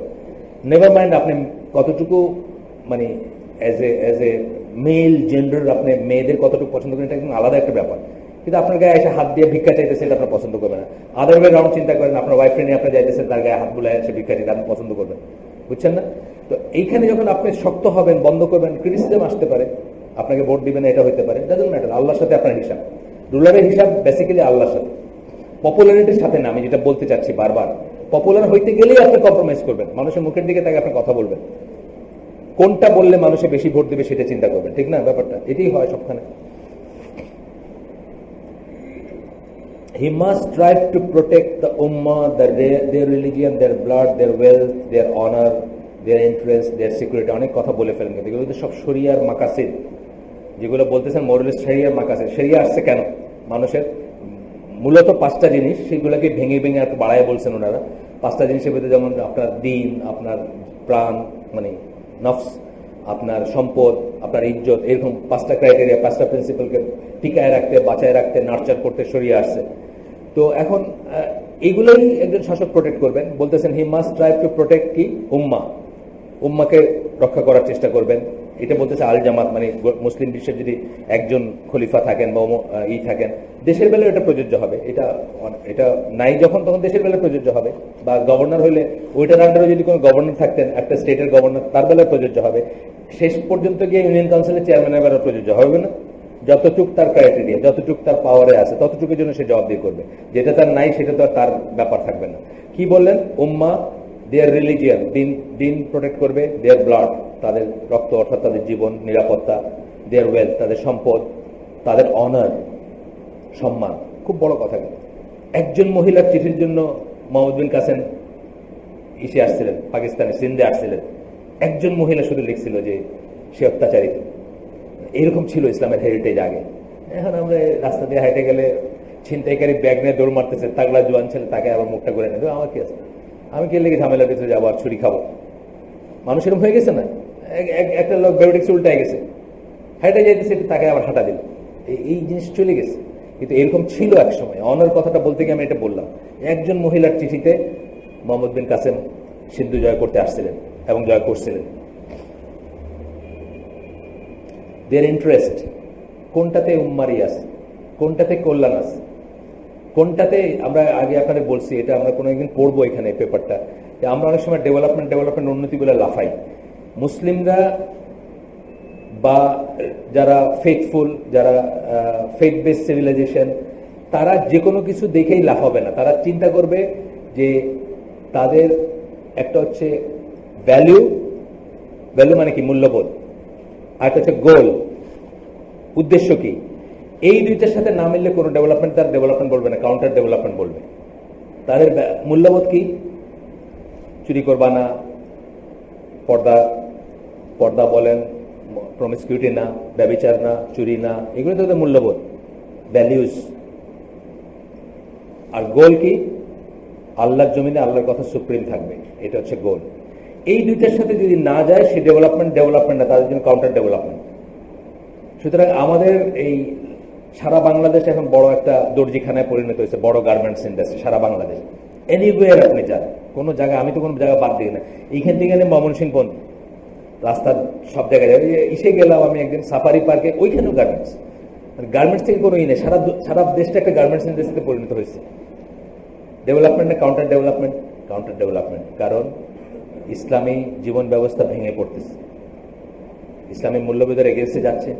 নেভার মাইন্ড আপনি কতটুকু মানে এজ এ মেল জেন্ডার আপনি মেয়েদের কতটুকু পছন্দ করেন, এটা একদম আলাদা একটা ব্যাপার। কিন্তু আপনার গায়ে এসে হাত দিয়ে ভিক্ষা চাইতেছে, এটা আপনার পছন্দ করবেন না। আদার ওয়ে রাউন্ড চিন্তা করেন, আপনার ওয়াইফ নিয়ে আপনি যাইতেছেন, তার গায়ে হাত বুলায় এসে ভিক্ষা চাইতে আপনি পছন্দ করবেন, বুঝছেন না? তো এইখানে যখন আপনি শক্ত হবেন, বন্ধ করবেন, ক্রিটিসিজম আসতে পারে, আপনাকে ভোট দিবেন, এটা হতে পারে, ডাজন্ট ম্যাটার। আল্লাহর সাথে আপনার হিসাব, রুলারের হিসাব বেসিক্যালি আল্লাহর সাথে, পপুলারিটির সাথে না। আমি যেটা বলতে চাচ্ছি বারবার, পপুলার হইতে গেলেই আপনি কম্প্রোমাইজ করবেন, মানুষের মুখের দিকে তাকে আপনি কথা বলবেন, কোনটা বললে মানুষে বেশি ভোট দেবে সেটা চিন্তা করবেন, ঠিক না? ব্যাপারটা এটাই হয় সবখানে। He must strive to protect the ummah, their religion, their blood, their wealth, their honor, their interest, their security. অনেক কথা বলে ফেলেন, কিন্তু এগুলো সব শরিয়ার মাকাসিদ, যেগুলো বলতেছেন মোরালিস্ট শরিয়ার মাকাসিদ। শরিয়া আসছে কেন? মানুষের মূলত পাঁচটা জিনিস, সেগুলোকে ভেঙে ভেঙে একটু বাড়ায় বলছেন ওনারা। পাঁচটা জিনিসের ভিতরে যেমন আপনার দিন, আপনার প্রাণ মানে নফস, আপনার সম্পদ, আপনার ইজ্জত, এরকম পাঁচটা ক্রাইটেরিয়া, পাঁচটা প্রিন্সিপালকে টিকায় রাখতে, বাঁচায় রাখতে, নার্চার করতে শরিয়া আসছে। তো এখন এইগুলোই একজন শাসক প্রোটেক্ট করবেন। বলতেছেন he must try to protect কি? উম্মা, উম্মাকে রক্ষা করার চেষ্টা করবেন। এটা বলতেছে আল জামাত, মানে মুসলিম বিশ্বের যদি একজন খলিফা থাকেন বা থাকেন, দেশের বেলায় এটা প্রযোজ্য হবে। এটা নাই যখন, তখন দেশের বেলায় প্রযোজ্য হবে। বা গভর্নর হইলে ওইটার আন্ডারে যদি কোনো গভর্নর থাকতেন, একটা স্টেটের গভর্নর, তার বেলায় প্রযোজ্য হবে। শেষ পর্যন্ত গিয়ে ইউনিয়ন কাউন্সিলের চেয়ারম্যানের বেলায় প্রযোজ্য হবে না। যতটুক তার ক্রাইটেরিয়া, যতটুক তার পাওয়ারে আছে, ততটুকুর জন্য সে জবাবদিহি করবে। যেটা তার নাই সেটা তো তার ব্যাপার থাকবে না। কি বললেন? উম্মা, দেয়ার রিলিজিয়ান, দিন প্রোটেক্ট করবে, দেয়ার ব্লাড, তাদের রক্ত অর্থাৎ তাদের জীবন, নিরাপত্তা, দেয়ার ওয়েলথ, তাদের সম্পদ, তাদের অনার, সম্মান। খুব বড় কথা। একজন মহিলার চিঠির জন্য মোহাম্মদ বিন কাসেম ইসে আসছিলেন, পাকিস্তানে সিন্ধে আসছিলেন। একজন মহিলা শুধু লিখছিল যে সে অত্যাচারিত। এরকম ছিল ইসলামের হেরিটেজ আগে। এখন আমরা রাস্তা দিয়ে হাইটে গেলে ছিনতাইকারী ব্যাগ নিয়ে দৌড় মারতেছে, তাগলা জোয়ান ছেলে, তাকে আবার মুখটা করে নেবে, আমার কি আছে, আমি কে লেগে ঝামেলার ভিতরে যাবো আর ছুরি খাবো? মানুষ এরকম হয়ে গেছে না? একটা লোক বেউটিক্স উল্টায় গেছে, হাইটে যাইতেছে, তাকে আবার হাঁটা দিল। এই জিনিস চলে গেছে। কিন্তু এরকম ছিল এক সময়। অনার কথাটা বলতে গিয়ে আমি এটা বললাম। একজন মহিলার চিঠিতে মোহাম্মদ বিন কাসেম সিন্ধু জয় করতে আসছিলেন এবং জয় করছিলেন। দেয়ার ইন্টারেস্ট, কোনটাতে উম্মারি আছে, কোনটাতে কল্যাণ আছে, কোনটাতে আমরা আগে আপনাদের বলছি, এটা আমরা কোনো একদিন পড়বো এখানে পেপারটা, যে আমরা অনেক সময় ডেভেলপমেন্ট উন্নতি বলে লাফাই। মুসলিমরা বা যারা ফেথফুল, যারা ফেথ বেস সিভিলাইজেশন, তারা যে কোনো কিছু দেখেই লাভ হবে না। তারা চিন্তা করবে যে তাদের একটা হচ্ছে ভ্যালু, ভ্যালু মানে কি মূল্যবোধ, আর একটা হচ্ছে গোল, উদ্দেশ্য কি। এই দুইটার সাথে না মিললে কোনো ডেভেলপমেন্ট, তার ডেভেলপমেন্ট বলবে না, কাউন্টার ডেভেলপমেন্ট বলবে। তাদের মূল্যবোধ কি? চুরি করবা না, পর্দা, পর্দা বলেন, প্রমিসকিউটি না, ব্যভিচার না, চুরি না, এগুলো তো তাদের মূল্যবোধ, ভ্যালিউজ। আর গোল কি? আল্লাহর জমিনে আল্লাহর কথা সুপ্রিম থাকবে, এটা হচ্ছে গোল। এই দুইটার সাথে যদি না যায় সে ডেভেলপমেন্ট না, তাদের জন্য কাউন্টার ডেভেলপমেন্ট। সুতরাং আমাদের এই সারা বাংলাদেশ এখন বড় একটা দর্জিখানায় পরিণত হয়েছে, বড় গার্মেন্টস ইন্ডাস্ট্রি সারা বাংলাদেশ। এনিওয়ের আপনি যান, কোনো জায়গায়, আমি তো কোনো জায়গা বাদ দিই না, এইখান থেকে ময়মনসিংহ পর্যন্ত রাস্তার সব জায়গায় এসে গেলাম আমি একদিন সাফারি পার্কে, ওইখানেও গার্মেন্টস। গার্মেন্টস থেকে কোনো নেই, সারা দেশটা একটা গার্মেন্টস ইন্ডাস্ট্রিতে পরিণত হয়েছে। ডেভেলপমেন্ট না কাউন্টার ডেভেলপমেন্ট? Counter development. কারণ ইসলামী জীবন ব্যবস্থা ভেঙে পড়তেছে, ইসলামী মূল্যবোধের এগেন্সে যাচ্ছে।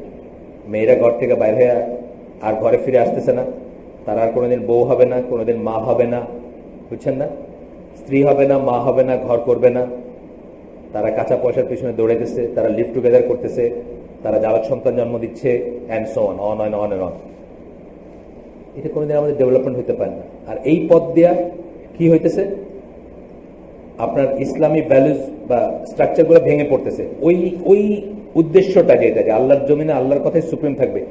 মেয়েরা ঘর থেকে বাইরে হয়ে আর ঘরে ফিরে আসতেছে না, তারা আর কোনোদিন বউ হবে না, কোনোদিন মা হবে না, বুঝছেন না? স্ত্রী হবে না, মা হবে না, ঘর করবে না। তারা কাঁচা পয়সার পিছনে দৌড়াইতেছে, তারা লিভ টুগেদার করতেছে, তারা জালক সন্তান জন্ম দিচ্ছে, and so on, on on on on. এটা কোনোদিন আমাদের ডেভেলপমেন্ট হতে পারে না। আর এই পথ দেয়া কি হইতেছে? আপনার ইসলামী ভ্যালুজ বা স্ট্রাকচারগুলো ভেঙে পড়তেছে। ওই ওই উদ্দেশ্যটা যেটা, যে আল্লাহর জমিনে আল্লাহর কথাই সুপ্রিম থাকবে,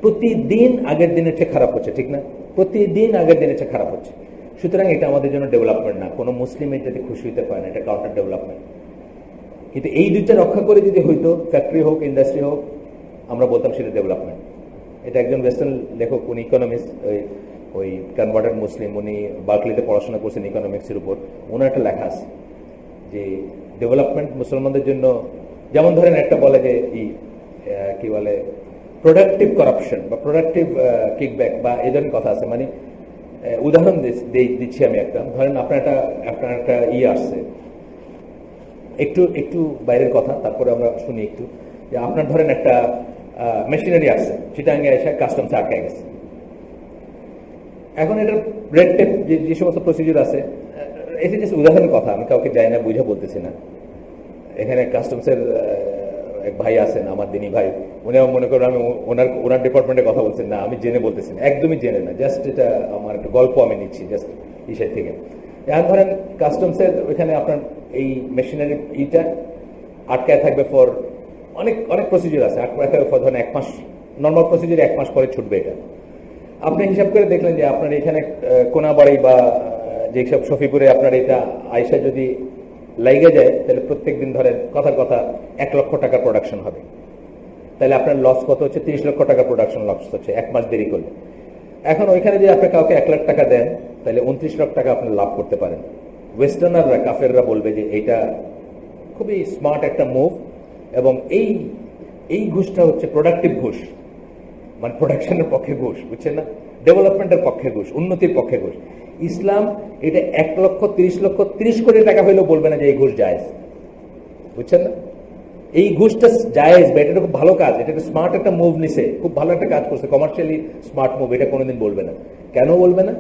প্রতিদিন আগের দিনের চেয়ে খারাপ হচ্ছে, ঠিক না? প্রতিদিন আগের দিনের চেয়ে খারাপ হচ্ছে। সুতরাং এটা আমাদের জন্য ডেভেলপমেন্ট না, কোনো মুসলিম এটাতে খুশি হতে পারে না, এটা কাউন্টার ডেভেলপমেন্ট। কিন্তু এই দুইটা রক্ষা করে যদি হইতো, ফ্যাক্টরি হোক, ইন্ডাস্ট্রি হোক, আমরা বলতাম সেটা ডেভেলপমেন্ট। এটা একজন ওয়েস্টার্ন লেখক, উনি ইকোনমিক্স, ওই কনভার্টেড মুসলিম, উনি বার্কলিতে পড়াশোনা করছেন ইকোনমিক্সের উপর। ওনার একটা লেখা আছে যে ডেভেলপমেন্ট মুসলমানদের জন্য, যেমন ধরেন একটা বলে যে কি বলে প্রোডাক্টিভ করাপশন বা প্রোডাক্টিভ কিকব্যাক বা এই ধরনের কথা আছে। মানে উদাহরণ দিচ্ছি আমি একটা, ধরেন আপনার একটা আসছে, একটু একটু বাইরের কথা, তারপরে আমরা শুনি একটু, যে আপনার ধরেন একটা মেশিনারি আসছে, চিটাগাঙ্গে এসে কাস্টমসে আটকে গেছে। এখন এটার রেড টেপ যে সমস্ত প্রসিডিউর আছে, এটা জাস্ট উদাহরণের কথা, আমি কাউকে যাই না বুঝে বলতেছি না। এখানে কাস্টমসের এক ভাই আছেন, আমার দিনী ভাই, উনি আমার মনে করেন আমি ওনার ডিপার্টমেন্টের কথা বলছেন না, আমি জেনে বলতেছি না, একদমই জেনে না, জাস্ট এটা আমার একটা গল্প আমি নিচ্ছি জাস্ট ইসের থেকে। এখন ধরেন কাস্টমসের ওইখানে আপনার এই মেশিনারি আটকায় থাকবে ফর অনেক অনেক প্রসিডিউর আছে, আটকায় থাকবে ফর ধরেন 1 মাস, নর্মাল প্রসিডিউর 1 মাস পরে ছুটবে এটা। আপনি হিসাব করে দেখলেন যে আপনার এখানে কোনাবাড়ি বা যেসব শফিপুরে আপনার এটা আয়সা যদি লাইগে যায়, তাহলে প্রত্যেক দিন ধরেন কথার কথা 1 লক্ষ টাকা প্রোডাকশন হবে। তাহলে আপনার লস কত হচ্ছে? 30 লক্ষ টাকা প্রোডাকশন লস হচ্ছে 1 মাস দেরি করলে। এখন ওইখানে যদি আপনি কাউকে 1 লাখ টাকা দেন, তাহলে 29 লাখ টাকা আপনি লাভ করতে পারেন। ওয়েস্টার্নাররা, কাফেররা বলবে যে এইটা খুবই স্মার্ট একটা মুভ, এবং এই ঘুষটা হচ্ছে প্রোডাক্টিভ ঘুষ, মানে প্রোডাকশনের পক্ষে ঘুষ, বুঝছেন না? ডেভেলপমেন্টের পক্ষে ঘুষ, উন্নতির পক্ষে ঘুষ। ইসলাম এটা 1 লক্ষ 30 কোটি টাকা হইলেও বলবে না যে এই ঘুষ জায়েজ, বুঝছেন না? এই ঘুষটা জায়েজ বা এটা খুব ভালো কাজ, এটা স্মার্ট একটা মুভ নিছে, খুব ভালো একটা কাজ করছে, কমার্শিয়ালি স্মার্ট মুভ, এটা কোনোদিন বলবে না। কেন বলবে না?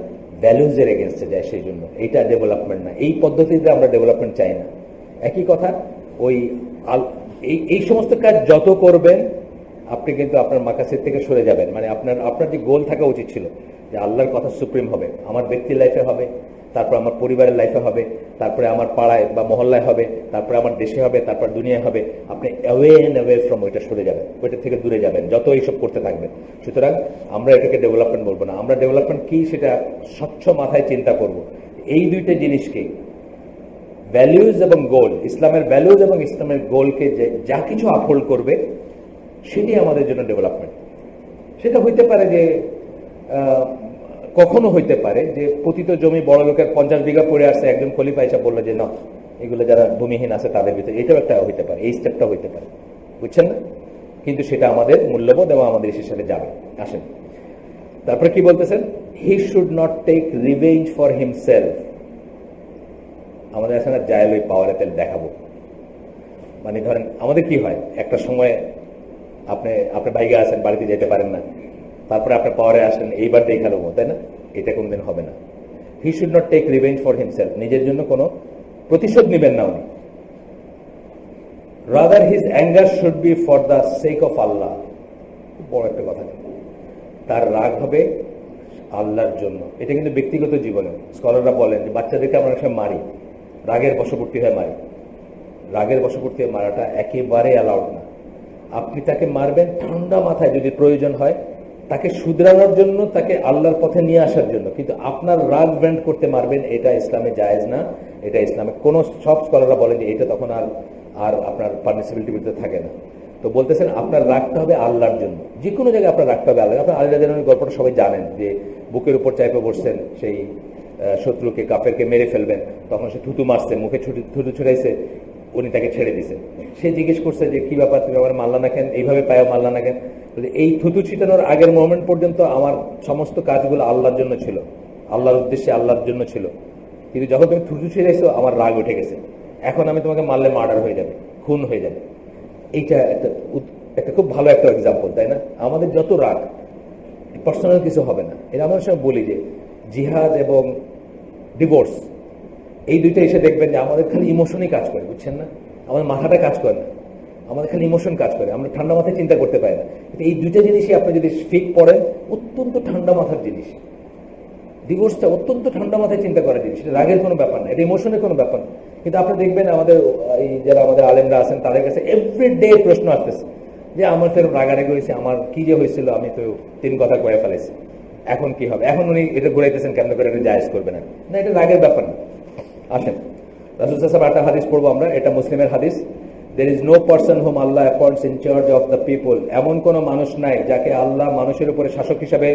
ভ্যালুজের এগেনস্টে যায়, সেই জন্য এইটা ডেভেলপমেন্ট না। এই পদ্ধতিতে আমরা ডেভেলপমেন্ট চাই না। একই কথা, ওই এই সমস্ত কাজ যত করবেন আপনি কিন্তু আপনার মাকাসিদ থেকে সরে যাবেন। মানে আপনার যে গোল থাকা উচিত ছিল যে আল্লাহর কথা সুপ্রিম হবে, আমার ব্যক্তির লাইফে হবে, তারপর আমার পরিবারের লাইফে হবে, তারপরে আমার পাড়ায় বা মহল্লায় হবে, তারপরে আমার দেশে হবে, তারপর দুনিয়ায় হবে। আপনি অ্যাওয়ে ফ্রম ওইটা সরে যাবেন, ওইটা থেকে দূরে যাবেন যত এইসব করতে থাকবেন। সুতরাং আমরা এটাকে ডেভেলপমেন্ট বলবো না, আমরা ডেভেলপমেন্ট কি সেটা স্বচ্ছ মাথায় চিন্তা করব। এই দুইটা জিনিসকে, ভ্যালুজ এবং গোল, ইসলামের ভ্যালুজ এবং ইসলামের গোলকে যা কিছু আপহোল্ড করবে সেটি আমাদের জন্য ডেভেলপমেন্ট। সেটা হইতে পারে যে কখনো হইতে পারে যে পতিত জমি বড় লোকের 50 বিঘা পড়ে আসছে, একজন খলিফা এসে বললো যে না, এগুলো যারা ভূমিহীন আছে তাদের ভিতরে, এটাও একটা হইতে পারে, এই স্টেপটা হইতে পারে, বুঝছেন না? কিন্তু সেটা আমাদের মূল্যবোধ এবং আমাদের দেশের সাথে যাবে। আসেন তারপরে কি বলতেছেন, he should not take revenge for himself. আমাদের এখানে জায়েল ওই পাওয়ারে তেল দেখাবো। মানে ধরেন আমাদের কি হয়, একটা সময় আপনি আপনার বাইকে আসেন, বাড়িতে যেতে পারেন না, তারপরে আপনার পাওয়ারে আসেন, এইবার দেখা দেবো, তাই না? এটা কোনদিন হবে না। He should not take revenge for himself, নিজের জন্য কোনো প্রতিশোধ নেবেন না উনি। Rather his anger should be for the sake of Allah. বড় একটা কথা, তার রাগ হবে আল্লাহর জন্য। এটা কিন্তু ব্যক্তিগত জীবনে স্কলাররা বলেন যে বাচ্চাদেরকে আমরা অনেক সময় মারি, রাগের বশবর্তী হয়ে মারি। রাগের বশবর্তী হয়ে মারাটা একেবারে অ্যালাউড না। আপনি তাকে মারবেন ঠান্ডা মাথায় যদি প্রয়োজন হয়, তাকে শুধরানোর জন্য, তাকে আল্লাহর পথে নিয়ে আসার জন্য, কিন্তু আপনার রাগ ব্যান্ড করতে মারবেন, এটা ইসলামে জায়েজ না। এটা ইসলামে সব স্কলাররা বলেন যে এটা তখন আর আপনার পারমিসিবিলিটির ভিতরে থাকে না। তো বলতেছেন আপনার রাগটা হবে আল্লাহর জন্য, যে কোনো জায়গায় আপনার রাগটা হবে আল্লাহ। আপনার আলী রাদিয়াল্লাহু আনহুর গল্পটা সবাই জানেন, যে বুকের উপর চাইপে বসছেন, সেই শত্রুকে কাফেরকে মেরে ফেলবেন, তখন সে থুতু মারছে, মুখে থুতু ছুটাইছে, উনি তাকে ছেড়ে দিছে। সে জিজ্ঞেস করছে যে কি ব্যাপার, তুমি আমার মাল্লা না কেন, এইভাবে পায় মাল্লা না কেন? এই থুতু ছিটানোর আগের মোমেন্ট পর্যন্ত আমার সমস্ত কাজগুলো আল্লাহর জন্য ছিল, আল্লাহর উদ্দেশ্যে, আল্লাহর জন্য ছিল, কিন্তু যখন তুমি থুতু ছিটাইছো আমার রাগ উঠে গেছে, এখন আমি তোমাকে মারলে মার্ডার হয়ে যাবে, খুন হয়ে যাবে। এইটা একটা খুব ভালো একটা এক্সাম্পল, তাই না? আমাদের যত রাগ পার্সোনাল কিছু হবে না। এটা আমরা সব বলি যে জিহাদ এবং ডিভোর্স, এই দুইটা এসে দেখবেন যে আমাদের খালি ইমোশনই কাজ করে, বুঝছেন না? আমাদের মাথাটা কাজ করে না, আমাদের খালি ইমোশন কাজ করে, আমরা ঠান্ডা মাথায় চিন্তা করতে পারি না। কিন্তু এই দুইটা জিনিসই আপনি যদি ফিক পড়েন, অত্যন্ত ঠান্ডা মাথার জিনিস। ডিভোর্সটা অত্যন্ত ঠান্ডা মাথায় চিন্তা করার জিনিস, এটা রাগের কোনো ব্যাপার না, এটা ইমোশনের কোনো ব্যাপার না। কিন্তু আপনি দেখবেন আমাদের এই যারা আমাদের আলেমরা আছেন তাদের কাছে এভরিডে প্রশ্ন আসতেছে যে আমার ফের রাগারাগি হয়েছে, আমার কি যে হয়েছিল, আমি তো 3 কথা কয়ে ফেলেছি, এখন কি হবে? এখন উনি এটা ঘুরাইতেছেন কেমন করে, এটা জায়েজ করবে না, না এটা রাগের ব্যাপার না। আসেন রাসূল সাল্লাল্লাহু আলাইহি ওয়াসাল্লাম একটা হাদিস পড়বো আমরা, এটা মুসলিমের হাদিস। There is no person whom Allah appoints in charge of the people. এমন কোন মানুষ নাই যাকে আল্লাহ মানুষের উপরে শাসক হিসাবে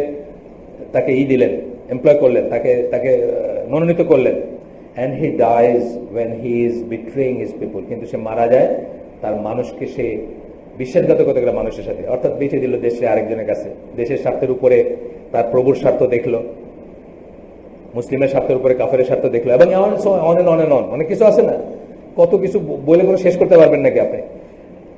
তাকে দিলেন, এমপ্লয় করলেন, তাকে মনোনীত করলেন। And he dies when he is betraying his people. কিন্তু সে মারা যায় তার মানুষকে সে বিশ্বাসঘাতকতা করে মানুষের সাথে, অর্থাৎ বেঁচে দিল দেশে আরেকজনের কাছে, দেশের স্বার্থের উপরে তার প্রভুর স্বার্থ দেখলো, মুসলিমের স্বার্থের উপরে কাফেরের স্বার্থ দেখলো, এবং অনেক কিছু আছে না, কত কিছু বলে করে শেষ করতে পারবেন নাকি আপনি।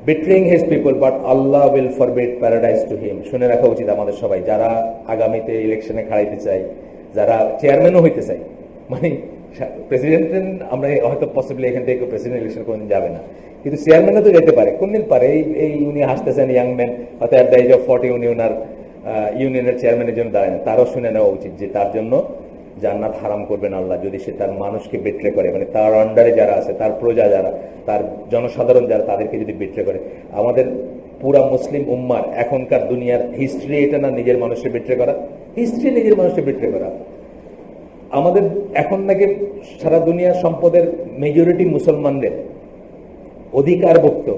betraying his people but Allah will forbid paradise to him. শুনে রাখা উচিত আমাদের সবাই, যারা আগামীতে ইলেকশনে খাড়াইতে চাই, যারা চেয়ারম্যানও হইতে চাই, মানে প্রেসিডেন্ট আমরা হয়তো পসিবলি এখান থেকে প্রেসিডেন্ট ইলেকশন কোনদিন যাবে না, কিন্তু চেয়ারম্যানও তো যেতে পারে, কোনদিন পারে। এই উনি হাসতেছেন ইয়াং ম্যান, হয়তো অ্যাট দ্য এজ অফ 40 উনি ওনার ইউনিয়নের চেয়ারম্যানের জন্য দাঁড়ায় না। তারও শুনে নেওয়া উচিত যে তার জন্য জান্নাত হারাম করবেন আল্লাহ যদি সে তার মানুষকে বিট্রে করে, মানে তার আন্ডারে যারা আছে, তার প্রজা যারা, তার জনসাধারণ যারা, তাদেরকে যদি বিট্রে করে। আমাদের পুরা মুসলিম উম্মার এখনকার দুনিয়ার হিস্ট্রি এটা না, নিজের মানুষকে বিট্রে করা, হিস্ট্রি নিজের মানুষকে বিট্রে করা। আমাদের এখন নাকি সারা দুনিয়ার সম্পদের মেজরিটি মুসলমানদের অধিকারভুক্ত,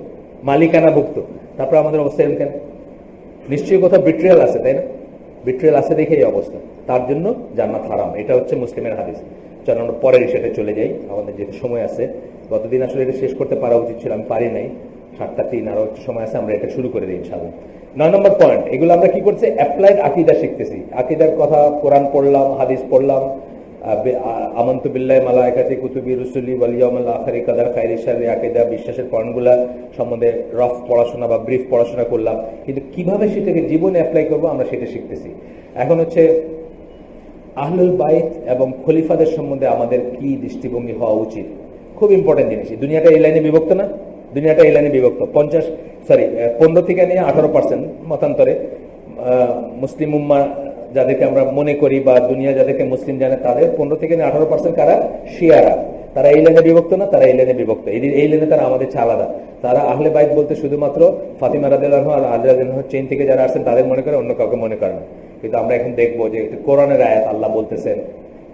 মালিকানাভুক্ত, তারপর আমাদের অবস্থা এরকম কেন? নিশ্চয়ই কোথাও বিট্রিয়াল আছে, তাই না? বিট্রিয়াল আছে দেখে এই অবস্থা, তার জন্য জান্নাত হারাম। এটা হচ্ছে মুসলিমের হাদিস। চলো আমরা পরের বিষয়টা চলে যাই, আমাদের যেটা সময় আছে। গতদিন আসলে এটা শেষ করতে পারা উচিত ছিল, আমি পারি নাই। 7:03 আরো একটু সময় আছে, আমরা এটা শুরু করে দিই ইনশাআল্লাহ। 9 নম্বর পয়েন্ট, এগুলো আমরা কি করছি? অ্যাপ্লাইড আকীদা শিখতেছি। আকীদার কথা, কোরআন পড়লাম, হাদিস পড়লাম, আমানতু বিল্লাহি মালাইকাতি কুতুবি রুসুলি ওয়াল ইয়াউমিল আখিরি, কাদার খাইরি শাররি, আকীদা বিশ্বাসের পয়েন্টগুলো সম্বন্ধে রফ পড়াশোনা বা ব্রিফ পড়াশোনা করলাম, কিন্তু কিভাবে সেটাকে জীবনে অ্যাপ্লাই করবো আমরা সেটা শিখতেছি। এখন হচ্ছে আহলুল বাইত এবং খলিফাদের সম্বন্ধে আমাদের কি দৃষ্টিভঙ্গি হওয়া উচিত, খুব ইম্পর্টেন্ট জিনিস। দুনিয়াটা এই লাইনে বিভক্ত না, দুনিয়াটা এই লাইনে বিভক্ত। 15 থেকে নিয়ে 18% মতান্তরে মুসলিম উম্মাহ যাদেরকে আমরা মনে করি বা দুনিয়া যাদেরকে মুসলিম জানে, তাদের 15 থেকে 18% কারা? শিয়ারা। তারা এই লাইনে বিভক্ত না, তারা এই লাইনে বিভক্ত। এই লাইনে তারা আমাদের চেয়ে আলাদা। তারা আহলে বাইত বলতে শুধুমাত্র ফাতিমা রাদিয়াল্লাহু আনহা আর আলী রাদিয়াল্লাহু আনহুর চেইন থেকে যারা আসেন তাদের মনে করে, অন্য কাউকে মনে করে না। কিন্তু আমরা এখন দেখবো যে কোরআনের আয়াত আল্লাহ বলতেছেন,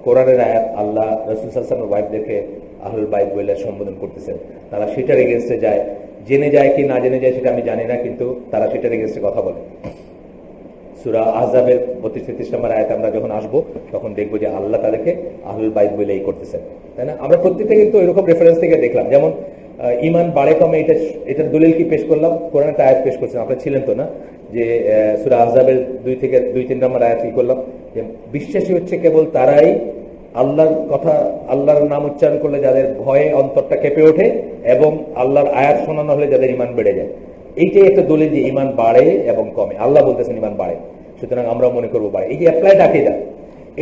কোরআনের আয়াত আল্লাহ রাসূল সাল্লাল্লাহু আলাইহি ওয়াসাল্লামের ওয়াইফদেরকে আহলুল বাইত বলে সম্বোধন করতেছেন। তারা সেটার এগেইনস্টে যায়, জেনে যায় কি না জেনে যায় সেটা আমি জানি না, কিন্তু তারা সেটার এগেইনস্টে কথা বলে। সূরা আহজাবের 32-33 নম্বর আয়াতে আমরা যখন আসবো তখন দেখবো যে আল্লাহ তাদেরকে আহলুল বাইত বলেই করতেছেন, তাই না? আমরা প্রত্যেকটা কিন্তু এরকম রেফারেন্স থেকে দেখলাম। যেমন ঈমান বাড়ে কমে, এটার দলিল কি পেশ করলাম? কোরআনে একটা আয়াত পেশ করছেন, আপনারা ছিলেন তো না, যে সূরা আহজাবের 2-3 নম্বর আয়াত কি করলাম, যে বিশ্বাসী হচ্ছে কেবল তারাই আল্লাহর কথা, আল্লাহর নাম উচ্চারণ করলে যাদের ভয়ে অন্তরটা কেঁপে ওঠে, এবং আল্লাহর আয়াত শোনানো হলে যাদের ঈমান বেড়ে যায়। এইটাই একটা দলিল যে ইমান বাড়ে এবং কমে। আল্লাহ বলতেছেন ইমান বাড়ে, সুতরাং আমরা মনে করবো বাড়ে। এই যে অ্যাপ্লাইড আকীদা,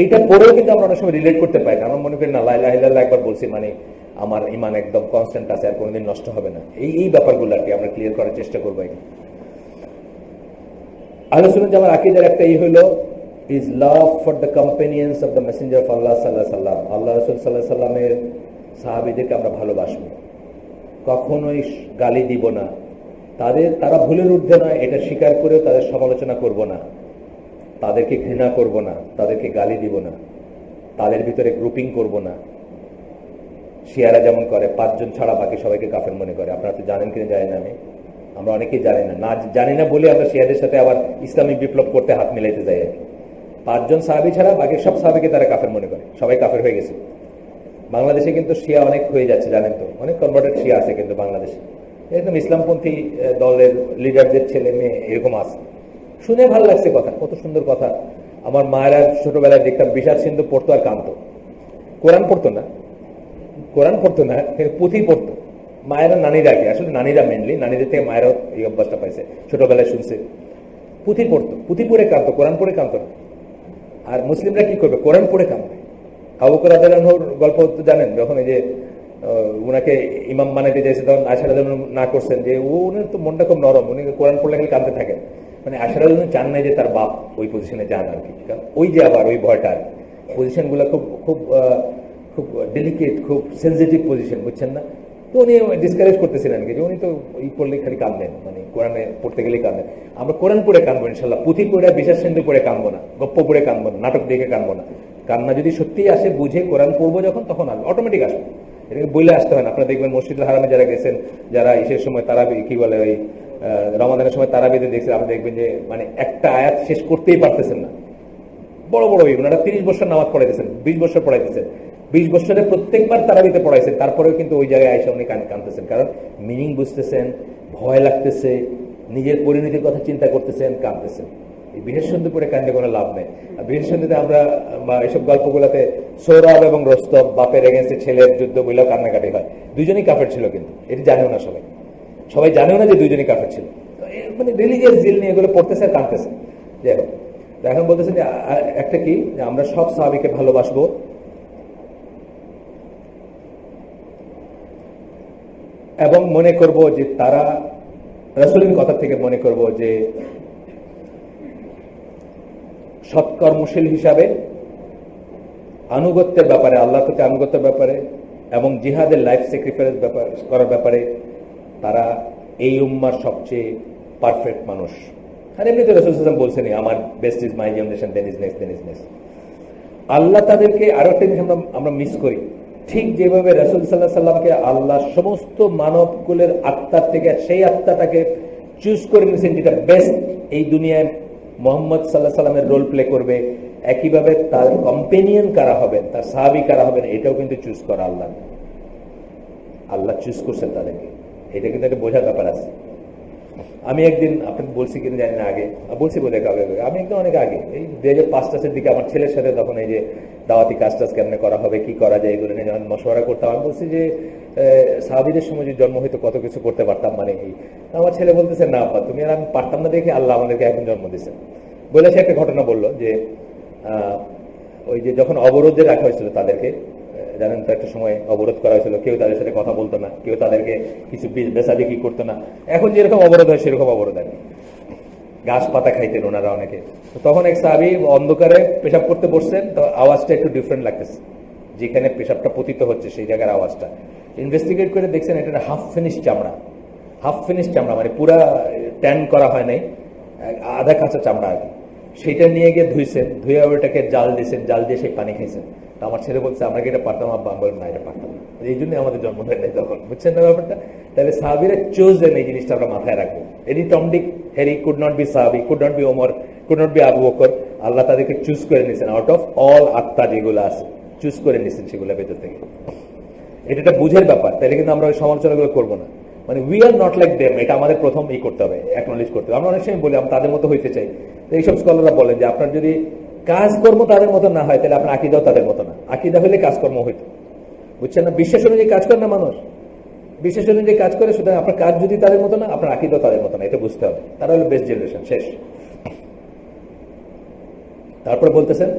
এইটা পরেও কিন্তু আমরা অনেক সময় রিলেট করতে পারি না। আমরা মনে করি না লা ইলাহা ইল্লাল্লাহ একবার বলছি মানে আমার ইমান একদম কনস্ট্যান্ট আছে, আর কোনোদিন নষ্ট হবে না। এই ব্যাপারগুলো আর কি আমরা ক্লিয়ার করার চেষ্টা করবো। আহলে সুন্নাত ওয়াল জামার আকীদার একটা হলো is love for the companions of the messenger of Allah sallallahu alaihi wasallam। আল্লাহ রাসূল সাল্লাল্লাহু আলাইহি সাল্লামের সাহাবীদেরকে আমরা ভালোবাসবো, কখনোই গালি দিব না, তারা ভুলের ঊর্ধ্বে নয় এটা স্বীকার করেও তাদের সমালোচনা করব না, তাদেরকে ঘৃণা করব না, তাদেরকে গালি দিব না, তাদের ভিতরে গ্রুপিং করব না। শিয়ারা যেমন করে, 5 জন ছাড়া বাকি সবাইকে কাফের মনে করে। আপনারা তো জানেন কিনা জানি না, আমরা অনেকেই জানি না, জানি না বলে আমরা শিয়াদের সাথে আবার ইসলামিক বিপ্লব করতে হাত মিলাইতে যাই আর কি। 5 জন সাহাবী ছাড়া বাকি সব সাহাবীকে তারা কাফের মনে করে, সবাই কাফের হয়ে গেছে। বাংলাদেশে কিন্তু শিয়া অনেক হয়ে যাচ্ছে, জানেন তো, অনেক কনভার্টেড শিয়া আছে কিন্তু বাংলাদেশে। একদম ইসলামপন্থী দলের লিডারদের ছেলে মেয়ে এরকম আছে। শুনে ভালো লাগছে কথা, কত সুন্দর কথা। আমার মায়েরা ছোটবেলায় দেখতাম বিষাদ সিন্ধু পড়তো আর কাঁদতো। কোরআন পড়তো না, পুঁথি পড়তো। মায়েরা নানিরা কি, আসলে নানিরা মেনলি, নানিদের থেকে মায়েরাও এই অভ্যাসটা পাইছে, ছোটবেলায় শুনছে। পুঁথি পড়তো, পুঁথি পড়ে কাঁদতো, কোরআন পড়ে কাঁদতো না। আর মুসলিমরা কি করবে, কোরআন পড়ে কাঁদবে। আবু বকর রাদিয়াল্লাহু আনহুর গল্প তো জানেন, যখন এই যে উনাকে ইমাম বানাইতে চাইছে তখন আয়েশা রাদিয়াল্লাহু আনহা না করছেন, যে উনি তো মনটা খুব নরম, উনি কোরআন পড়লে খালি কাঁদতে থাকেন। মানে আয়েশা রাদিয়াল্লাহু আনহা চান নাই যে তার বাপ ওই পজিশনে যান আর কি, কারণ ওই যে আবার ওই ভয়টা, পজিশন গুলো খুব খুব খুব ডেলিকেট, খুব সেন্সিটিভ পজিশন, বুঝছেন না। তো উনি ডিসকারেজ করতেছিলেন কি, যে উনি তো এই পড়লে খালি কাঁদবেন, মানে কোরআনে পড়তে গেলেই কাঁদেন। আমরা কোরআন পড়ে কাঁদবো ইনশাল্লাহ, পুঁথি পড়ে বিশ্বাস সিন্ধু পড়ে কাঁদবো না, গপ্প পড়ে কাঁদবো না, নাটক দেখে কাঁদবো না। কান্না যদি সত্যিই আসে, বুঝে কোরআন পড়বো যখন, তখন আসবে, অটোমেটিক আসবে। এটাকে বইলে আসতে হয় না। আপনারা দেখবেন মসজিদুল হারামে যারা গেছেন, যারা ইসের সময় তারাবি কি বলে, ওই রমাদানের সময় তারাবিতে দেখছেন, আপনি দেখবেন যে মানে একটা আয়াত শেষ করতেই পারতেছেন না। বড় বড় ওনারা 30 বছর নামাজ পড়াইতেছেন, 20 বছর পড়াইতেছেন, 20 বছরে প্রত্যেকবার তারাবিতে পড়াইছেন, তারপরেও কিন্তু ওই জায়গায় আইসা উনি কাঁদতেছেন, কারণ মিনিং বুঝতেছেন, ভয় লাগতেছে, নিজের পরিণতির কথা চিন্তা করতেছেন, কাঁদতেছেন। এই বিশেষ সন্ধি পড়ে কান্দে কোনো লাভ নেই। আর বিশেষ সন্ধিতে আমরা এইসব গল্পগুলোতে সৌরভ এবং রস্তম, বাপের এগেন্সে ছেলের যুদ্ধ বইলেও কান্নাকাটি হয়। দুজনেই কাফের ছিল, কিন্তু এটা জানেও না সবাই জানেও না যে দুজনেই কাফের ছিল। মানে রিলিজিয়াস জিল নিয়ে এগুলো পড়তেছে আর কাঁদতেছে। যাই হোক, এখন বলতেছেন যে একটা কি, যে আমরা সব সাহাবীকে ভালোবাসবো এবং মনে করব যে তারা রাসূলের কথা থেকে মনে করব যে সৎকর্মশীল হিসাবে, আনুগত্যের ব্যাপারে, আল্লাহর প্রতি আনুগত্যের ব্যাপারে এবং জিহাদের লাইফ স্যাক্রিফাইস করার ব্যাপারে তারা এই উম্মার সবচেয়ে পারফেক্ট মানুষ। আর এমনি তো রাসূল সাল্লাল্লাহু আলাইহি ওয়াসাল্লাম বলছেনই, আমার best is my generation, then is next. Allah তাদেরকে আরো একটা জিনিস আমরা মিস করি, ঠিক যেভাবে রাসূল সাল্লাল্লাহু আলাইহি ওয়াসাল্লামকে আল্লাহ সমস্ত মানব কুলের আত্মার থেকে সেই আত্মাটাকে চুজ করে নিয়েছেন যেটা বেস্ট এই দুনিয়ায় মুহাম্মদ সাল্লাল্লাহু আলাইহি ওয়াসাল্লামের রোল প্লে করবে, একইভাবে তার কম্পেনিয়ন কারা হবেন, তার সাহাবী কারা হবেন, এটাও কিন্তু চুজ করা আল্লাহ চুজ করছেন তাদেরকে। এটা কিন্তু একটা বোঝার ব্যাপার আছে। আমি একদিন আপনাকে বলছি কিনা জানি না, আগে বলছি বোধ হয়, আমি একদম অনেক আগে, এই 2005-এর দিকে আমার ছেলের সাথে তখন এই যে দাওয়াতি কাজ কেমনে করা হবে, কি করা যায়, এগুলো নিয়ে যখন মশওয়ারা করতাম, আমি বলছি যে সাহাবীদের সময় যদি জন্ম হইতো কত কিছু করতে পারতাম। মানে এই আমার ছেলে বলতেছে, না আব্বা তুমি আর আমি পারতাম না দেখে আল্লাহ আমাদেরকে এখন জন্ম দিয়েছে। বলে সে একটা ঘটনা বললো যে ওই যে যখন অবরোধে রাখা হয়েছিল তাদেরকে, জানেন তো একটা সময় অবরোধ করা হয়েছিল, কেউ তাদের সাথে কথা বলতো না, কেউ তাদেরকে কিছু বেচাবিক্রি করতো না। এখন যেরকম অবরোধ হয় সেরকম অবরোধ আর কি, ঘাস পাতা খাইতেন ওনারা অনেকে। তো তখন এক সাহাবী অন্ধকারে পেশাব করতে বসছেন, তো আওয়াজটা একটু ডিফারেন্ট লাগতেছে, যেখানে পেশাবটা পতিত হচ্ছে সেই জায়গার আওয়াজটা ইনভেস্টিগেট করে দেখছেন এটা হাফ ফিনিশ চামড়া, মানে পুরা ট্যান করা হয় নাই, আধা কাঁচা চামড়া আর কি। সেটা নিয়ে গিয়ে ধুইছেন, ধুয়ে ওটাকে জাল দিয়েছেন, জাল দিয়ে সেই পানি খাইছেন। তো আমার ছেলে বলছে, আমরা কি এটা পারতাম আব্বা? আমি বললাম না, এটা পারতাম না, এই জন্যই আমাদের জন্ম হয় নাই তখন, বুঝছেন না ব্যাপারটা? তাহলে সাহাবীরা চোজেন, এই জিনিসটা আমরা মাথায় রাখবো। এটি Tom Dick Harry could not be সাহাবী, could not be Omar, could not be Abu Bakr. Allah তাদেরকে চুজ করে নিয়েছেন, আউট অফ অল আত্মা যেগুলো আছে চুজ করে নিয়েছেন সেগুলো ভেতর থেকে। এটা একটা বুঝের ব্যাপার, তাহলে কিন্তু আমরা ওই সমালোচনাগুলো করবো না। মানে we are not like them, এটা আমাদের প্রথম করতে হবে, অ্যাকনোলেজ করতে হবে। আমরা অনেক সময় বলি আমরা তাদের মতো হইতে চাই, তো এইসব স্কলাররা বলেন যে আপনার যদি কাজকর্ম তাদের মতো না হয়, তাহলে আপনার আকীদাও তাদের মতো না। আকীদা হলে কাজকর্ম হইতো, বুঝছেন না? বিশ্বাস অনুযায়ী কাজ করে না মানুষ, বিশ্বাস অনুযায়ী কাজ করে, সুতরাং আপনার কাজ যদি তাদের মতো না, আপনার আকীদাও তাদের মতো না, এটা বুঝতে হবে। তারা হলো বেস্ট জেনারেশন, শেষ। তারপরে বলতেছেন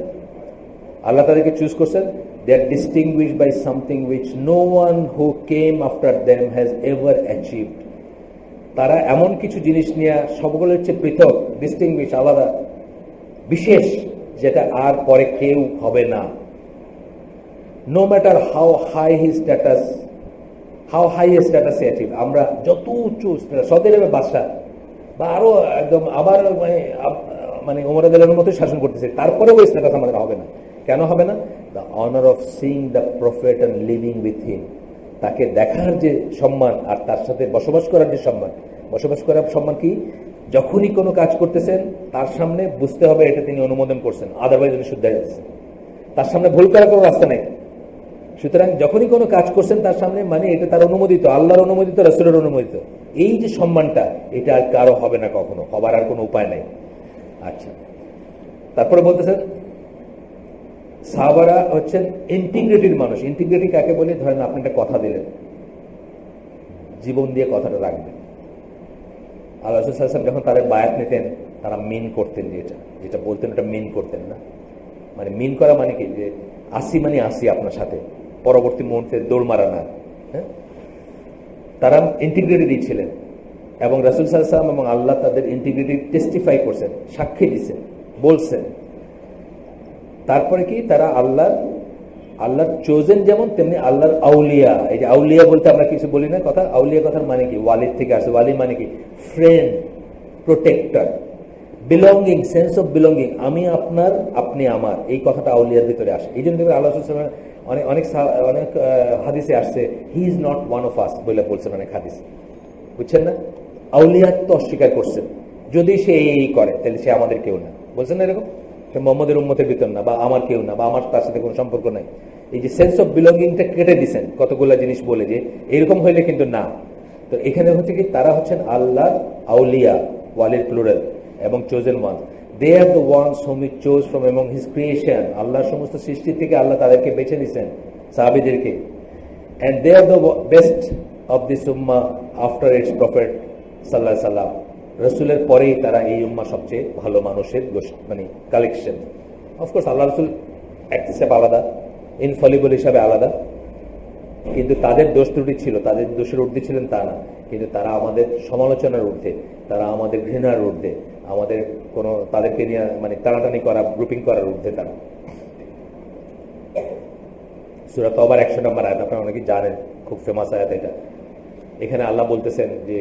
আল্লাহ তাদেরকে চুজ করছেন, they are distinguished by something which no one who came after them has ever achieved. তারা এমন কিছু জিনিস নিয়ে সবগুলোর চেয়ে পৃথক, ডিস্টিংগুইশ, আলাদা, বিশেষ, যেটা আর পরে কেউ হবে না। No matter how high his status, how high a status achieve, আমরা যত উচ্চ সদের বাদশা বা আরো একদম আবার মানে ওমর রাদিয়াল্লাহু মতো শাসন করতেছে, তারপরে ওই স্ট্যাটাস আমাদের হবে না। কেন হবে না? The honour of seeing the prophet and living with him, তাকে দেখার যে সম্মান আর তার সাথে বসবাস করার যে সম্মান। বসবাস করার সম্মান কি? যখনই কোনো কাজ করতেছেন তার সামনে বুঝতে হবে এটা তিনি অনুমোদন করছেন, আদারওয়াইজ উনি শুদ্ধ যাচ্ছে, তার সামনে ভুল করার কোনো রাস্তা নেই। সুতরাং যখনই কোনো কাজ করছেন তার সামনে, মানে এটা তার অনুমোদিত, আল্লাহর অনুমোদিত, রাসূলের অনুমোদিত। এই যে সম্মানটা, এটা আর কারো হবে না কখনো, হবার আর কোনো উপায় নাই। আচ্ছা, তারপরে বলতেছেন সাহাবারা হচ্ছেন ইন্টিগ্রিটির মানুষ। ইন্টিগ্রিটি কাকে বলে? ধরেন আপনি একটা কথা দিলেন, জীবন দিয়ে কথাটা রাখবেন। আল্লাহ রাসূল সাল্লাল্লাহু আলাইহি ওয়াসাল্লাম যখন তাদের বায়াত নিতেন, তারা মিন করতেন, যেটা বলতেন এটা মিন করতেন না। মানে মিন করা মানে কি? যে আসি মানে আসি আপনার সাথে, পরবর্তী মুহূর্তে দৌড় মারা না। হ্যাঁ, তারা ইন্টিগ্রিটি দিচ্ছিলেন এবং রাসূল সাল্লাল্লাহু আলাইহি ওয়াসাল্লাম এবং আল্লাহ তাদের ইন্টিগ্রিটি টেস্টিফাই করছেন, সাক্ষী দিচ্ছেন, বলছেন। তারপরে কি? তারা আল্লাহর চোজেন যেমন, তেমনি আল্লাহর আউলিয়া। এই যে আউলিয়া বলতে আমরা কিছু বলি না কথা, আউলিয়া কথার মানে কি? ওয়ালিদ থেকে আসে। ওয়ালি মানে কি? Friend, protector, belonging, sense of belonging. আমি আপনার, আপনি আমার, এই কথাটা আউলিয়ার ভিতরে আসে। এই জন্য আল্লাহ অনেক হাদিসে আসছে, he is not one of us বলে বলছেন অনেক হাদিস, বুঝছেন না? আউলিয়াত্ব অস্বীকার করছেন, যদি সে এই করে তাহলে সে আমাদের কেউ না, বলছেন না এরকম? সে মোহাম্মদের উম্মতের ভিতর না, বা আমার কেউ না, বা আমার তার সাথে কোনো সম্পর্ক নাই। এই যে সেন্স অফ বিলঙ্গিংটা কেটে দিচ্ছেন কতগুলা জিনিস বলে, যে এরকম হইলে কিন্তু না। তো এখানে হচ্ছে কি, তারা হচ্ছেন আল্লাহ আউলিয়া, ওয়ালির প্লুরাল, এবং chosen one. They are the ones whom he chose from among his creation, আল্লাহর সমস্ত সৃষ্টি থেকে আল্লাহ তাদেরকে বেছে নিছেন, সাহাবীদেরকে। and they are the best of this ummah after its prophet sallallahu alaihi wasallam, রাসূলের পরেই তারা এই উম্মাহ সবচেয়ে ভালো মানুষের মানে কালেকশন। অফকোর্স আল্লাহ রাসূল এক হিসাবে আলাদা, ইনফলিবল হিসাবে আলাদা, কিন্তু তাদের দোষ ত্রুটি ছিল, তাদের দোষের ঊর্ধ্বে ছিলেন তা না, কিন্তু তারা আমাদের সমালোচনার ঊর্ধ্বে, তারা আমাদের ঘৃণার ঊর্ধ্বে, আমাদের কোনো তাদেরকে নিয়ে মানে টানাটানি করা, গ্রুপিং করার ঊর্ধ্বে তারা। সূরা তওবার 100 নম্বর আয়াত, আপনারা অনেকেই জানেন, খুব ফেমাস আয়াত এটা। এখানে আল্লাহ বলতেছেন যে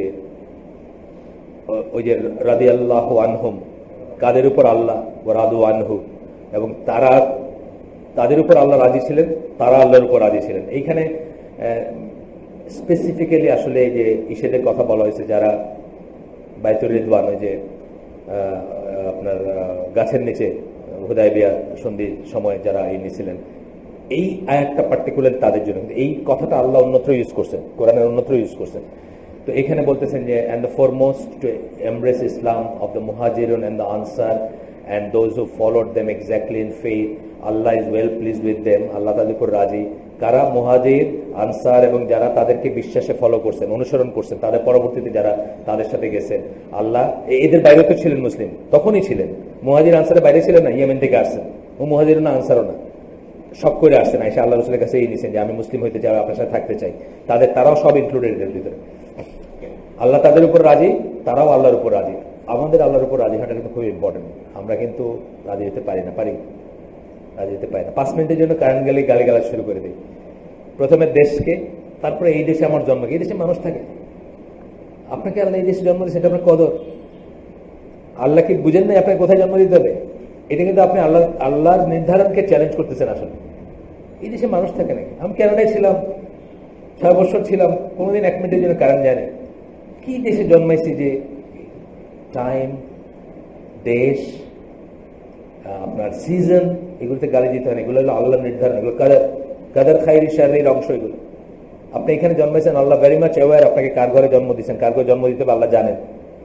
ওই যে রাদিয়াল্লাহু আনহুম, কাদের উপর? আল্লাহ, ওয়া রাদু আনহু, এবং তারা, তাদের উপর আল্লাহ রাজি ছিলেন, তারা আল্লাহর উপর রাজি ছিলেন। এইখানে স্পেসিফিক্যালি আসলে এই যে ইসেদের কথা বলা হয়েছে, যারা বাইতুর রিদওয়ান, ওই যে আপনার গাছের নিচে হুদায়বিয়া সন্ধি সময় যারা এই নিয়েছিলেন, এই আয়াতটা পার্টিকুলার তাদের জন্য। এই কথাটা আল্লাহ অন্যত্র ইউজ করছেন, কোরআনের অন্যত্র ইউজ করছেন। তো এখানে বলতেছেন যে and the foremost to embrace Islam of the Muhajirun and the Ansar and those who followed them exactly in faith, Allah is well pleased with them, আল্লাহ তাদের উপর রাজি। কারা? মুহাজির, আনসার, এবং যারা তাদেরকে বিশ্বাসে ফলো করছেন, অনুসরণ করছেন, তাদের পরবর্তীতে যারা তাদের সাথে গেছেন। আল্লাহ এদের বাইরে তো ছিলেন মুসলিম, তখনই ছিলেন। মুহাজির আনসারের বাইরে ছিলেন না, ইয়েমেন থেকে আসছেন, ও মুহাজির না, আনসারও না, সব করে আসছেন, এসে আল্লাহ রাসূলের কাছে এই নিছেন যে আমি মুসলিম হইতে চাই, আপনার সাথে থাকতে চাই। তারাও সব ইনক্লুডেড এর ভিতরে। আল্লাহ তাদের উপর রাজি, তারাও আল্লাহর উপর রাজি। আমাদের আল্লাহর উপর রাজি হওয়াটা কিন্তু খুব ইম্পর্টেন্ট। আমরা কিন্তু রাজি হতে পারি না, রাজি হতে পারি না। 5 মিনিটের জন্য কারেন্ট গেলে গালিগালাজ শুরু করে দিই। প্রথমে দেশকে, তারপরে এই দেশে আমার জন্ম, এই দেশে মানুষ থাকে। আপনাকে আল্লাহ এই দেশে জন্ম দিয়েছে, এটা আপনার কদর। আল্লাহ কি বুঝেন নাই আপনাকে কোথায় জন্ম দিতে হবে? এটা কিন্তু আপনি আল্লাহর নির্ধারণকে চ্যালেঞ্জ করতেছেন। আসলে এই দেশে মানুষ থাকে নাকি? আমি কানাডায় ছিলাম, 6 বছর ছিলাম, কোনোদিন 1 মিনিটের জন্য কারেন্ট যায় না। কি দেশে জন্মাইছি যে টাইম, দেশ, আপনার সিজন, এগুলোতে গালি দিতে হয় না। এগুলো হলো আল্লাহর নির্ধারণ, এগুলো কাদার খাইরি শাররির অংশ এগুলো। আপনি এখানে জন্মাইছেন, আল্লাহ ভেরি মাচ অ্যাওয়্যার আপনাকে কার ঘরে জন্ম দিচ্ছেন, কার ঘরে জন্ম দিতে হবে আল্লাহ জানেন।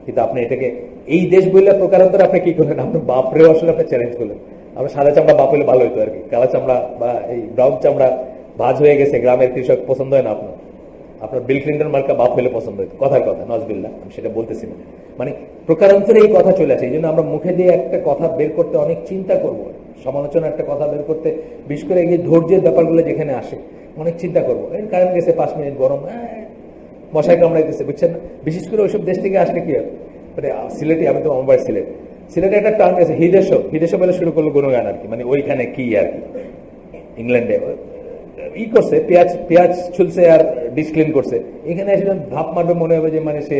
কিন্তু আপনি এটাকে এই দেশ বললে প্রকারান্তরে আপনি কি করলেন? আপনার বাপরেও আসলে আপনি চ্যালেঞ্জ করলেন। আমরা সাদা চামড়া বাপ হলে ভালো হইতো আর কি, কালা চামড়া বা এই ব্রাউন চামড়া ভাজ হয়ে গেছে, গ্রামের কৃষক পছন্দ হয় না আপনার। আপনার বিল ক্লিন্টন মার্কা বাপ হলে পছন্দ হইতো, কথার কথা, নজবিল্লাহ, আমি সেটা বলতেছি না, মানে প্রকারান্তরে এই কথা চলে আসে। এই জন্য আমরা মুখে দিয়ে একটা কথা বের করতে অনেক চিন্তা করব, সমালোচনা একটা কথা বের করতে, বিশেষ করে এই ধৈর্যের ব্যাপারগুলো যেখানে আসে অনেক চিন্তা করবো। কারেন্ট গেছে 5 মিনিট, গরম, মশাই কামড়াইতেছে, বুঝছেন না? বিশেষ করে ওইসব দেশ থেকে আসলে কি হয়, মানে সিলেটে, আমি তো আমার সিলেটে একটা টার্ম আছে হিদেশ বলে শুরু করলো গুণগান আর কি, মানে ওইখানে কি আর কি, ইংল্যান্ডে করছে, পেঁয়াজ ছুলছে আর ডিসক্লিন করছে, এখানে এসে ভাব মারবে, মনে হবে যে মানে সে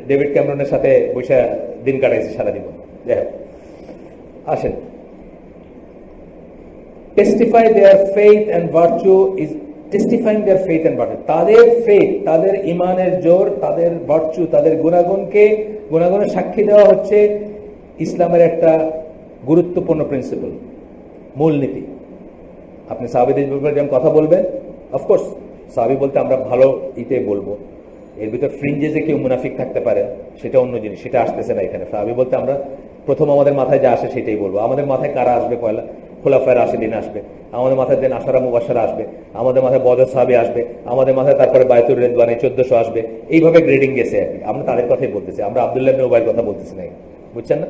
ডেভিড ক্যামেরনের সাথে বসে দিন কাটাইছে সারা জীবন। যাই হোক, আসেন, testify their faith and virtue is testifying their faith and virtue, তাদের ফেথ, তাদের ইমানের জোর, তাদের ভার্চু, তাদের গুণাগুণের সাক্ষী দেওয়া হচ্ছে ইসলামের একটা গুরুত্বপূর্ণ প্রিন্সিপাল, মূলনীতি। আপনি সাহাবীদের ব্যাপারে যেমন কথা বলবেন, অফকোর্স সাহাবী বলতে আমরা ভালো ইতে বলবো, এর ভিতর ফ্রিঞ্জে যে কেউ মুনাফিক থাকতে পারে সেটা অন্য জিনিস, সেটা আসতেছে না এখানে। সাহাবী বলতে আমরা প্রথম আমাদের মাথায় যা আসে সেটাই বলবো। আমাদের মাথায় কারা আসবে? পয়লা খোলাফায়ে রাশিদিন আসবে, আমাদের মাথায় দেন আশারা মুবাশশারা আসবে, আমাদের মাথায় বদর সাহাবী আসবে, আমাদের মাথায় তারপরে বায়তুর রিদওয়ানে 1400 আসবে, এইভাবে গ্রেডিং গেছে আর কি। আমরা তাদের কথাই বলতেছি, আমরা আব্দুল্লাহ ইবনে উবাইর কথা বলতেছি না, বুঝছেন না?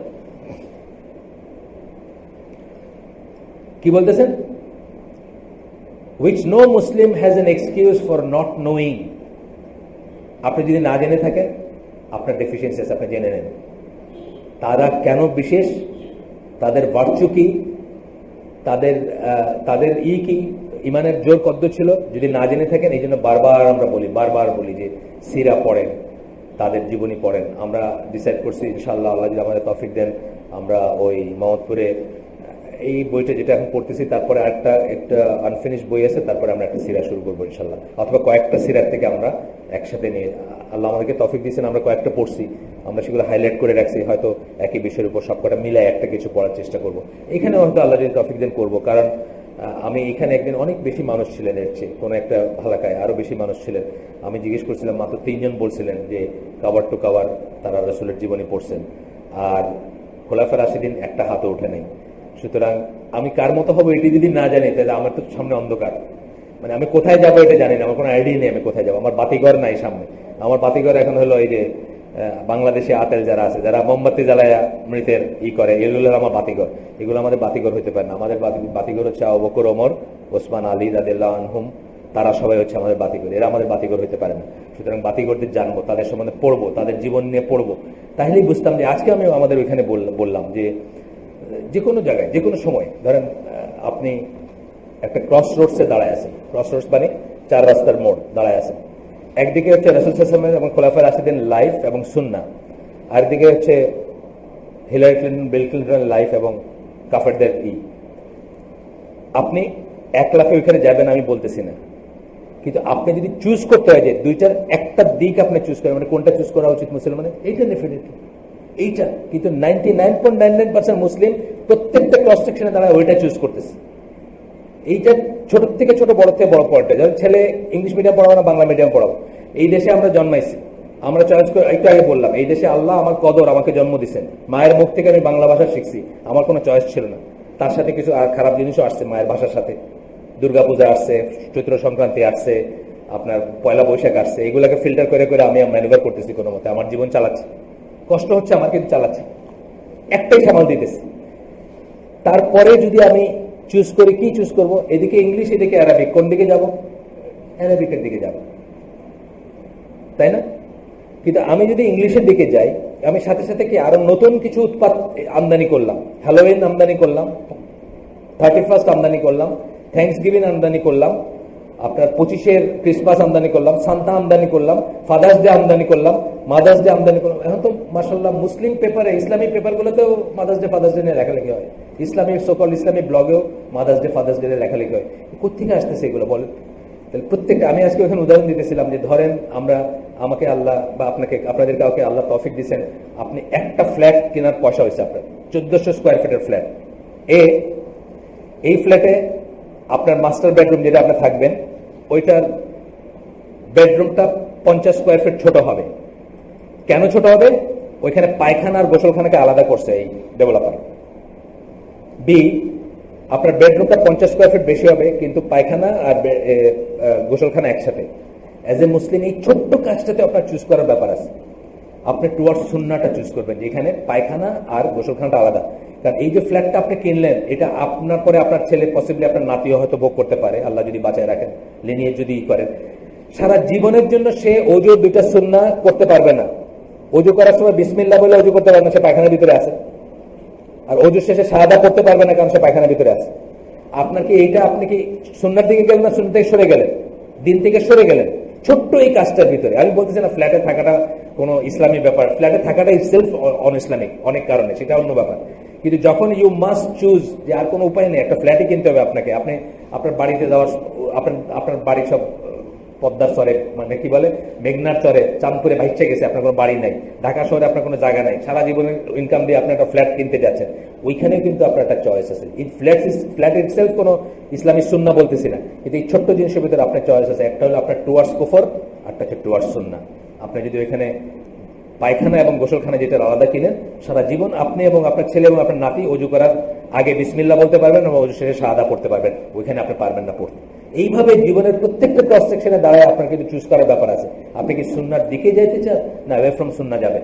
কি বলতেছেন? which no Muslim has an excuse for not knowing. আপনি যদি না জেনে থাকেন, আপনার ডেফিসিয়েন্সি আপনি জেনে নেন, তারা কেন বিশেষ, তাদের ভার্চু কি, তাদের কি, ইমানের জোর কদ্দ ছিল, যদি না জেনে থাকেন। এই জন্য বারবার বলি যে সিরা পড়েন, তাদের জীবনী পড়েন। আমরা ডিসাইড করছি ইনশাআল্লাহ, আল্লাহ যদি আমাদের তৌফিক দেন, আমরা ওই মোহাম্মদপুরে এই বইটা যেটা এখন পড়তেছি, তারপরে একটা আনফিনিশ বই আছে, তারপরে আমরা একটা সিরা শুরু করবো ইনশাআল্লাহ, অথবা কয়েকটা সিরার থেকে আমরা একসাথে নিয়ে, আল্লাহ আমাদেরকে তৌফিক দিয়েছেন, আমরা কয়েকটা পড়ছি, আমরা সেগুলো হাইলাইট করে রাখছি, হয়তো একই বিষয়ের উপর সবকটা মিলাই একটা কিছু পড়ার চেষ্টা করবো। এখানে হয়তো আল্লাহ যদি তৌফিক দেন করবো, কারণ আমি এখানে একদিন অনেক বেশি মানুষ ছিলেন, এর চেয়ে কোনো একটা ভালাকায় আরো বেশি মানুষ ছিলেন। আমি জিজ্ঞেস করছিলাম, মাত্র 3 জন বলছিলেন যে কাভার টু কাভার তারা রাসূলের জীবনী পড়ছেন, আর খোলাফায়ে রাশিদিন একটা হাতও ওঠে নাই। সুতরাং আমি কার মতো হবো এটি যদি না জানি, তাহলে আমার তো সামনে অন্ধকার, মানে আমি কোথায় যাবো এটা জানি না, আমার কোনো আইডিয়া নেই আমি কোথায় যাবো। আমার বাতিঘর নাই সামনে, আমার বাতিঘর এখন হলো এই যে বাংলাদেশে আতেল যারা আছে, যারা মোমবাতি জ্বালায়া মৃতের করে, এগুলো আমার বাতিঘর। এগুলো আমাদের বাতিঘর হতে পারে না। আমাদের বাতিঘর হচ্ছে আবু বকর, ওমর, ওসমান, আলী রাদিয়াল্লাহু আনহুম, তারা সবাই হচ্ছে আমাদের বাতিঘর, এরা আমাদের বাতিঘর হতে পারে না। সুতরাং বাতিঘরদের জানবো, তাদের সম্বন্ধে পড়বো, তাদের জীবন নিয়ে পড়বো, তাহলেই বুঝতাম যে আজকে আমি আমাদের ওইখানে বললাম যে যে কোনো জায়গায়, যে কোনো সময়, ধরেন আপনি একটা ক্রস রোডসে দাঁড়ায় আছেন, ক্রস রোডস মানে 4 রাস্তার মোড়, দাঁড়ায় আছেন। একদিকে হচ্ছে রাসূল সাল্লাল্লাহু আলাইহি ওয়াসাল্লাম এবং খোলাফায়ে রাশিদিন লাইফ এবং সুন্নাহ, আর দিকে হচ্ছে Hillary Clinton, Bill Clinton life এবং কাফেরদের আপনি 1 লাখে ওইখানে যাবেন আমি বলতেছি না, কিন্তু আপনি যদি চুজ করতে হয় যে দুইটার একটা দিক আপনি চুজ করেন, মানে কোনটা চুজ করা উচিত মুসলমানের, এইটা ডেফিনেটলি এইটা। কিন্তু 99.99% মুসলিম প্রত্যেকটা ক্রস সেকশনে দাঁড়ায় ওইটা চুজ করতেছে। এইটা ছোট থেকে ছোট, বড় থেকে বড় পয়েন্টে, যেমন ছেলে ইংলিশ মিডিয়াম পড়াবো না বাংলা মিডিয়াম পড়াবো, এই দেশে আমরা জন্মাইছি, আমরা চয়েস করে, একটু আগে বললাম, এই দেশে আল্লাহ আমার কদর, আমাকে জন্ম দিচ্ছেন, মায়ের মুখ থেকে আমি বাংলা ভাষা শিখছি, আমার কোনো চয়েস ছিল না। তার সাথে কিছু আর খারাপ জিনিসও আসছে মায়ের ভাষার সাথে, দুর্গাপূজা আসছে, চৈত্র সংক্রান্তি আসছে, আপনার পয়লা বৈশাখ আসছে, এগুলাকে ফিল্টার করে করে আমি ম্যানুভার করতেছি, কোনো মতে আমার জীবন চালাচ্ছি, কষ্ট হচ্ছে আমার কিন্তু চালাচ্ছি, একটাই সামাল দিতেছি। তারপরে যদি আমি চুজ করি, কি চুজ করব, এদিকে ইংলিশ এদিকে আরবিক, কোন দিকে যাব? আরবিকের দিকে যাব, তাই না? কিন্তু আমি যদি ইংলিশের দিকে যাই, আমি সাথে সাথে কি আরো নতুন কিছু উৎপাদ আমদানি করলাম, হ্যালোউইন আমদানি করলাম, 31st আমদানি করলাম, থ্যাঙ্কস গিভিং আমদানি করলাম, আপনার 25-এর ক্রিসমাস আমদানি করলাম, সান্তা আমদানি করলাম, ফাদার্স ডে আমদানি করলাম, মাদার্স ডে আমদানি করলাম। এখন তো মাশাআল্লাহ মুসলিম পেপারে, ইসলামিক পেপারগুলোতেও মাদার্স ডে ফাদার্স ডে নিয়ে লেখালেখি হয়, ইসলামিক সকল ইসলামিক ব্লগেও মাদার্স ডে ফাদার্স ডে লেখালেখি হয়। কোথেকে আসতেছে এগুলো বলেন? তাহলে প্রত্যেকটা, আমি আজকে ওখানে উদাহরণ দিতেছিলাম যে ধরেন আমাকে আল্লাহ বা আপনাদের কাউকে আল্লাহ তৌফিক দিচ্ছেন, আপনি একটা ফ্ল্যাট কেনার পয়সা হয়েছে আপনার 1400 স্কোয়ার ফিটের ফ্ল্যাট, এই ফ্ল্যাটে আপনার মাস্টার বেডরুম যেটা আপনি থাকবেন, ওইটার বেডরুমটা 50 স্কোয়ার ফিট ছোট হবে। কেন ছোট হবে? ওইখানে পায়খানা আর গোসলখানাকে আলাদা করছে এই ডেভেলপার। আপনার বেডরুমটা 50 স্কোয়ার ফিট বেশি হবে, কিন্তু পায়খানা আর গোসলখানা একসাথে। এজ এ মুসলিম এই ছোট্ট কাজটাতে আপনার চুজ করার ব্যাপার আছে। আপনি টুয়ার্ডস সুন্নাহটা চুজ করবেন, যেখানে পায়খানা আর গোসলখানাটা আলাদা। কারণ এই যে ফ্ল্যাটটা আপনি কিনলেন, এটা আপনার পরে আপনার ছেলে, পসিবলি আপনার নাতিও হয়তো ভোগ করতে পারে, আল্লাহ যদি বাঁচায় রাখেন, লিনিয়ে যদি করেন। সারা জীবনের জন্য সে অজু 2টা সুন্নাহ করতে পারবে না। অজু করার সময় বিসমিল্লাহ বলে অজু করতে পারবে না, সে পায়খানার ভিতরে আছে। আর অজু শেষে শাহাদা পড়তে পারবে না, কারণ সে পায়খানার ভিতরে আছে। আপনার কি এইটা, আপনি কি সুন্নাহর দিকে গেলেন না সুন্নাহ থেকে সরে গেলেন, দিন থেকে সরে গেলেন ছোট্ট এই কাজটার ভিতরে? আমি বলতেছি না ফ্ল্যাটে থাকাটা কোনো ইসলামী ব্যাপার, ফ্ল্যাটে থাকাটা সেলফ অন ইসলামিক অনেক কারণে, সেটা অন্য ব্যাপার। কিন্তু যখন ইউ মাস্ট চুজ, যে আর কোনো উপায় নেই, একটা ফ্ল্যাটই কিনতে হবে আপনাকে, আপনি আপনার বাড়িতে যাওয়ার, আপনার বাড়ি সব পদ্মার চরে, মানে কি বলে মেঘনার চরে, চাঁদপুরে ভাইচে গেছে, আপনার কোনো বাড়ি নাই, ঢাকা শহরে আপনার কোনো জায়গা নাই, সারা জীবনের ইনকাম দিয়ে আপনি একটা ফ্ল্যাট কিনতে যাচ্ছেন, ওইখানে কিন্তু আপনার একটা চয়েস আছে। এই ফ্ল্যাট ইটসেলফ কোনো ইসলামী সুন্নাহ বলতেছি না, কিন্তু এই ছোট্ট জিনিসের ভিতরে আপনার চয়েস আছে। একটা হলো আপনার টুয়ার্ডস কুফর, আরটা হচ্ছে টুয়ার্ডস সুন্নাহ। আপনি যদি ওইখানে পায়খানা এবং গোসলখানা যেটা আলাদা কিনেন, সারা জীবন আপনি এবং আপনার ছেলে এবং আপনার নাতি অজু করার আগে বিসমিল্লাহ বলতে পারবেন এবং অজু শেষে শাহাদা পড়তে পারবেন, ওইখানে আপনি পারবেন না পড়তে। এইভাবে জীবনের প্রত্যেকটা ক্রস সেকশনে দাঁড়ায় আপনার কিন্তু চুজ করার ব্যাপার আছে। আপনি কি সুন্নাহর দিকে যাইতে চান না অ্যাওয়ে ফ্রম সুন্নাহ যাবেন?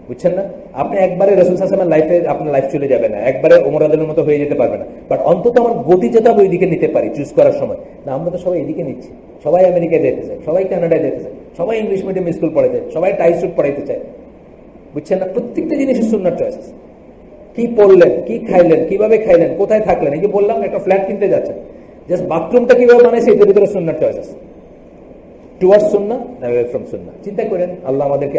বুঝছেন না? আপনি একবারে রাসূল সাল্লাল্লাহু আলাইহি ওয়াসাল্লামের লাইফে আপনার লাইফ চলে যাবে না, একবারে ওমর রাদিয়াল্লাহু মতো হয়ে যেতে পারবে না, বাট অন্তত আমার গতি যেটা ওই দিকে নিতে পারি চুজ করার সময়। না, আমরা তো সবাই এদিকে নিচ্ছি, সবাই আমেরিকায় যেতে চায়, সবাই কানাডায় যেতে চায়, সবাই ইংলিশ মিডিয়াম স্কুল পড়াতে চায়, সবাই টাই স্যুট পড়াইতে চায়। বুঝছেন না? প্রত্যেকটা জিনিসের সুন্নাহর চয়েস আছে। কি পড়লেন, কি খাইলেন, কিভাবে খাইলেন, কোথায় থাকলেন, এই যে বললাম একটা ফ্ল্যাট কিনতে যাচ্ছেন, জাস্ট বাথরুমটা কিভাবে বানাইছে এটার ভিতরে সুন্নাহর চয়েস আছে। টুয়ার্ডস সুন্নাহ না অ্যাওয়ে ফ্রম সুন্নাহ। চিন্তা করেন, আল্লাহ আমাদেরকে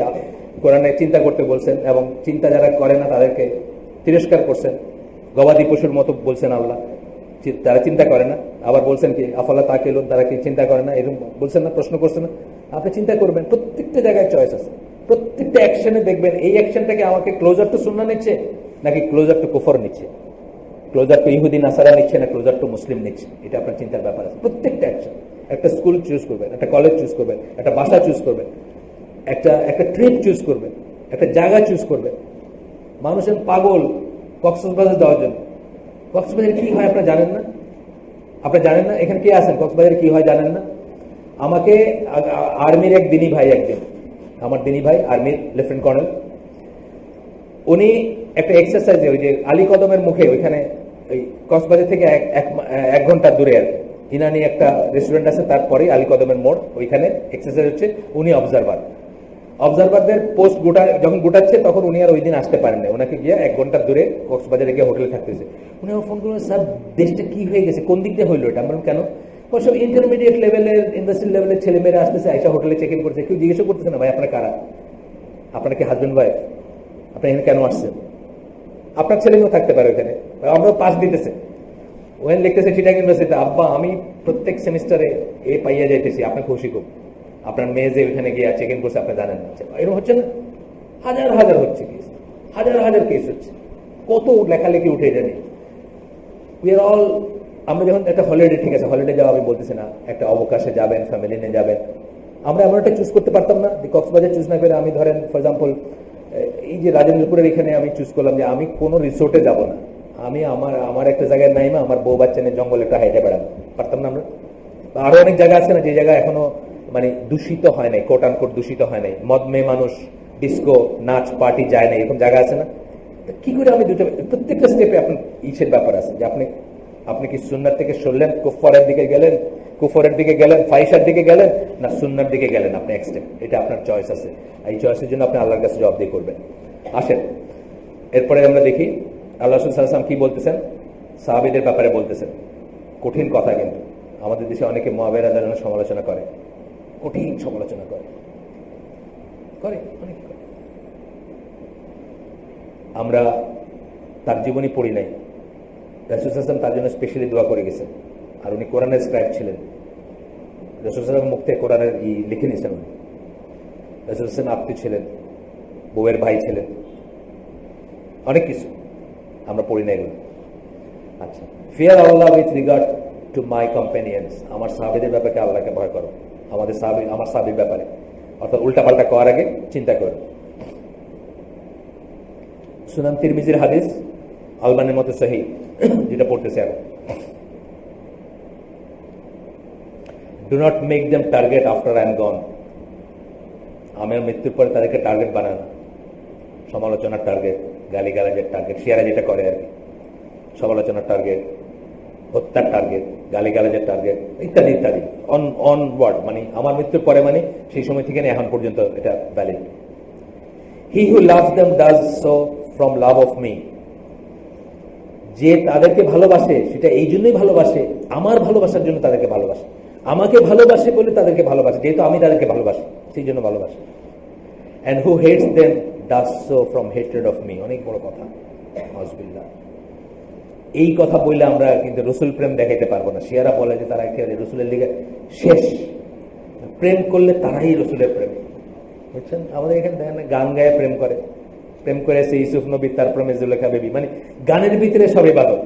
কোরআনে চিন্তা করতে বলছেন এবং চিন্তা যারা করে না তাদেরকে তিরস্কার করছেন, গবাদি পশুর মতো বলছেন আল্লাহ, তারা চিন্তা করে না। আবার বলছেন কি আফালা তাকিলুন, তারা কি চিন্তা করে না, এরকম বলছেন না, প্রশ্ন করছেন না? আপনি চিন্তা করবেন, প্রত্যেকটা জায়গায় চয়েস আছে। প্রত্যেকটা অ্যাকশনে দেখবেন এই অ্যাকশনটাকে আমাকে ক্লোজার টু সুন্নাহ নিচ্ছে নাকি ক্লোজার টু কুফর নিচ্ছে, ক্লোজার টু ইহুদি নাসারা নিচ্ছে না ক্লোজার টু মুসলিম নিচ্ছে, এটা আপনার চিন্তার ব্যাপার আছে। প্রত্যেকটা অ্যাকশন, একটা স্কুল চুজ করবেন, একটা কলেজ চুজ করবেন, একটা বাসা চুজ করবেন, একটা ট্রিপ চুজ করবেন, একটা জায়গা চুজ করবেন। মানুষের পাগল কক্সবাজার যাওয়ার জন্য। কক্সবাজারে কি হয় আপনারা জানেন না? আপনি জানেন না? এখানে কে আছেন কক্সবাজারে কি হয় জানেন না? আমাকে আর্মির এক দিনী ভাই, একদিন আমার দিনী ভাই আর্মির লেফটেন্যান্ট কর্নেল, উনি একটা এক্সারসাইজে ওই যে আলী কদমের মুখে ওইখানে ওই কক্সবাজার থেকে 1 ঘন্টা দূরে আর ইনানি একটা রেস্টুরেন্ট আছে, তারপরে আলী কদমের মোড়, ওইখানে এক্সারসাইজ হচ্ছে। উনি অবজারভারদের পোস্ট যখন গোটাচ্ছে তখন উনি আর ওই দিন আসতে পারেন না, ওনাকে গিয়ে 1 ঘন্টা দূরে কক্সবাজারে গিয়ে হোটেলে থাকতেছে। উনি আমার ফোন করলেন, স্যার দেশটা কি হয়ে গেছে, কোন দিক দিয়ে হইলো এটা? আমরা কেন? সব ইন্টারমিডিয়েট লেভেলের, ইন্ডাস্ট্রিয়াল লেভেলের ছেলেমেয়েরা আসতেছে, আইসা হোটেলে চেক ইন করছে, কেউ জিজ্ঞেস করতেছে না ভাই আপনার কারা, আপনার কি হাজবেন্ড ওয়াইফ, আপনি এখানে কেন আসছেন? আপনার ছেলে মেয়েও থাকতে পারে ওখানে, আমরা পাস দিতেছে, ওখানে লিখতেছে চিটাগাং ইউনিভার্সিটিতে, আব্বা আমি প্রত্যেক সেমিস্টারে এ পাইয়া যাইতেছি, আপনি খুশি খুব, আপনার মেয়ে যে ওইখানে গিয়ে চেক ইন করছে আপনি জানেন না। এরকম হচ্ছে না? হাজার হাজার হচ্ছে কেস, হাজার কেস হচ্ছে, কত লেখালেখি উঠে জানি। উই আর অল, আমরা যখন একটা হলিডে, ঠিক আছে হলিডে যাওয়া আমি বলতেছি না, একটা অবকাশে যাবেন, ফ্যামিলি নিয়ে যাবেন, আমরা এমন একটা চুজ করতে পারতাম না? কক্সবাজার চুজ না করে আমি ধরেন ফর এক্সাম্পল এই যে রাজেন্দ্রপুরের এখানে আমি চুজ করলাম যে আমি কোনো রিসোর্টে যাব না, আমি আমার একটা জায়গায় নাইমা আমার বউ বাচ্চা নিয়ে জঙ্গলে একটা হাইটে বেড়াবো, পারতাম না আমরা? আরো অনেক জায়গা আছে না যে জায়গা এখনো মানে দূষিত হয় নাই, কোট আনকোট দূষিত হয় নাই, মদ মেয়ে মানুষ ডিস্কো নাচ পার্টি যায় না, এরকম জায়গা আছে না? কি করে আমি দুটো, প্রত্যেকটা স্টেপে আপনার ইসের ব্যাপার আছে যে আপনি কি সুন্নার থেকে সরলেন, কুফরের দিকে গেলেন, ফাহিশার দিকে গেলেন, না সুন্নার দিকে গেলেন, আপনি এক স্টেপ, এটা আপনার চয়েস আছে। এই চয়েসের জন্য আপনি আল্লাহর কাছে জবাবদিহি করবেন। আসেন এরপরে আমরা দেখি আল্লাহ রাসূল সাল্লাল্লাহু আলাইহি ওয়াসাল্লাম কি বলতেছেন, সাহাবীদের ব্যাপারে বলতেছেন। কঠিন কথা, কিন্তু আমাদের দেশে অনেকে মুআবিয়া রাদিয়াল্লাহু আনহু সমালোচনা করে, কঠিন সমালোচনা করে অনেকে করে। আমরা তার জীবনী পড়ি নাই, রাসূল সাল্লাল্লাহু আলাইহি ওয়াসাল্লাম তার জন্য স্পেশালি দোয়া করে গেছেন, আর উনি কোরআনের স্ক্রাইব ছিলেন। রাসূল সাল্লাল্লাহু আলাইহি ওয়াসাল্লাম মুখ থেকে কোরআনের লিখে নিয়েছেন। উনি রাসূল সাল্লাল্লাহু আলাইহি ওয়াসাল্লাম আত্মীয় ছিলেন, বউয়ের ভাই ছিলেন, অনেক কিছু আমরা পড়ি না এগুলো। আচ্ছা, fear Allah with regard to my companions, আমার সাহাবীদের ব্যাপারে আল্লাহকে ভয় করো, আমার সাহাবীর ব্যাপারে, অর্থাৎ উল্টাপাল্টা করার আগে চিন্তা করো। সুনান তিরমিজির হাদিস, আলবানের মতো সহিহ, যেটা পড়তেছে এখন, do not make them target after I am gone. আমার মৃত্যুর পরে তাদেরকে টার্গেট বানানো, সমালোচনার টার্গেট, গালিগালাজের টার্গেট, শিয়ারা যেটা করে আর কি, সমালোচনার টার্গেট, হত্যার টার্গেট, গালিগালাজের টার্গেট, ইত্যাদি ইত্যাদি, অনওয়ার্ড, মানে আমার মৃত্যুর পরে, মানে সেই সময় থেকে এখন পর্যন্ত এটা valid. He who loves them does so from love of me. যে তাদেরকে ভালোবাসে সেটা এই জন্যই ভালোবাসে, আমার ভালোবাসার জন্য তাদেরকে ভালোবাসে, আমাকে ভালোবাসে বলে তাদেরকে ভালোবাসে, যেহেতু আমি তাদেরকে ভালোবাসি সেই জন্য ভালোবাসে। And who hates them does so from hatred of me. অনেক বড় কথা, নাউজুবিল্লাহ। এই কথা বললে আমরা কিন্তু রসুল প্রেম দেখাইতে পারবো না। শিয়ারা বলে যে তারা একেবারে রসুলের লিগে শেষ, প্রেম করলে তারাই রসুলের প্রেম, বুঝছেন? আমাদের এখানে দেখেন না, গান গায়ে প্রেম করে, প্রেম করেছে ইউসুফ নবী তার প্রেমে জুলেখা বেবি, মানে গানের ভিতরে সবই বাদল।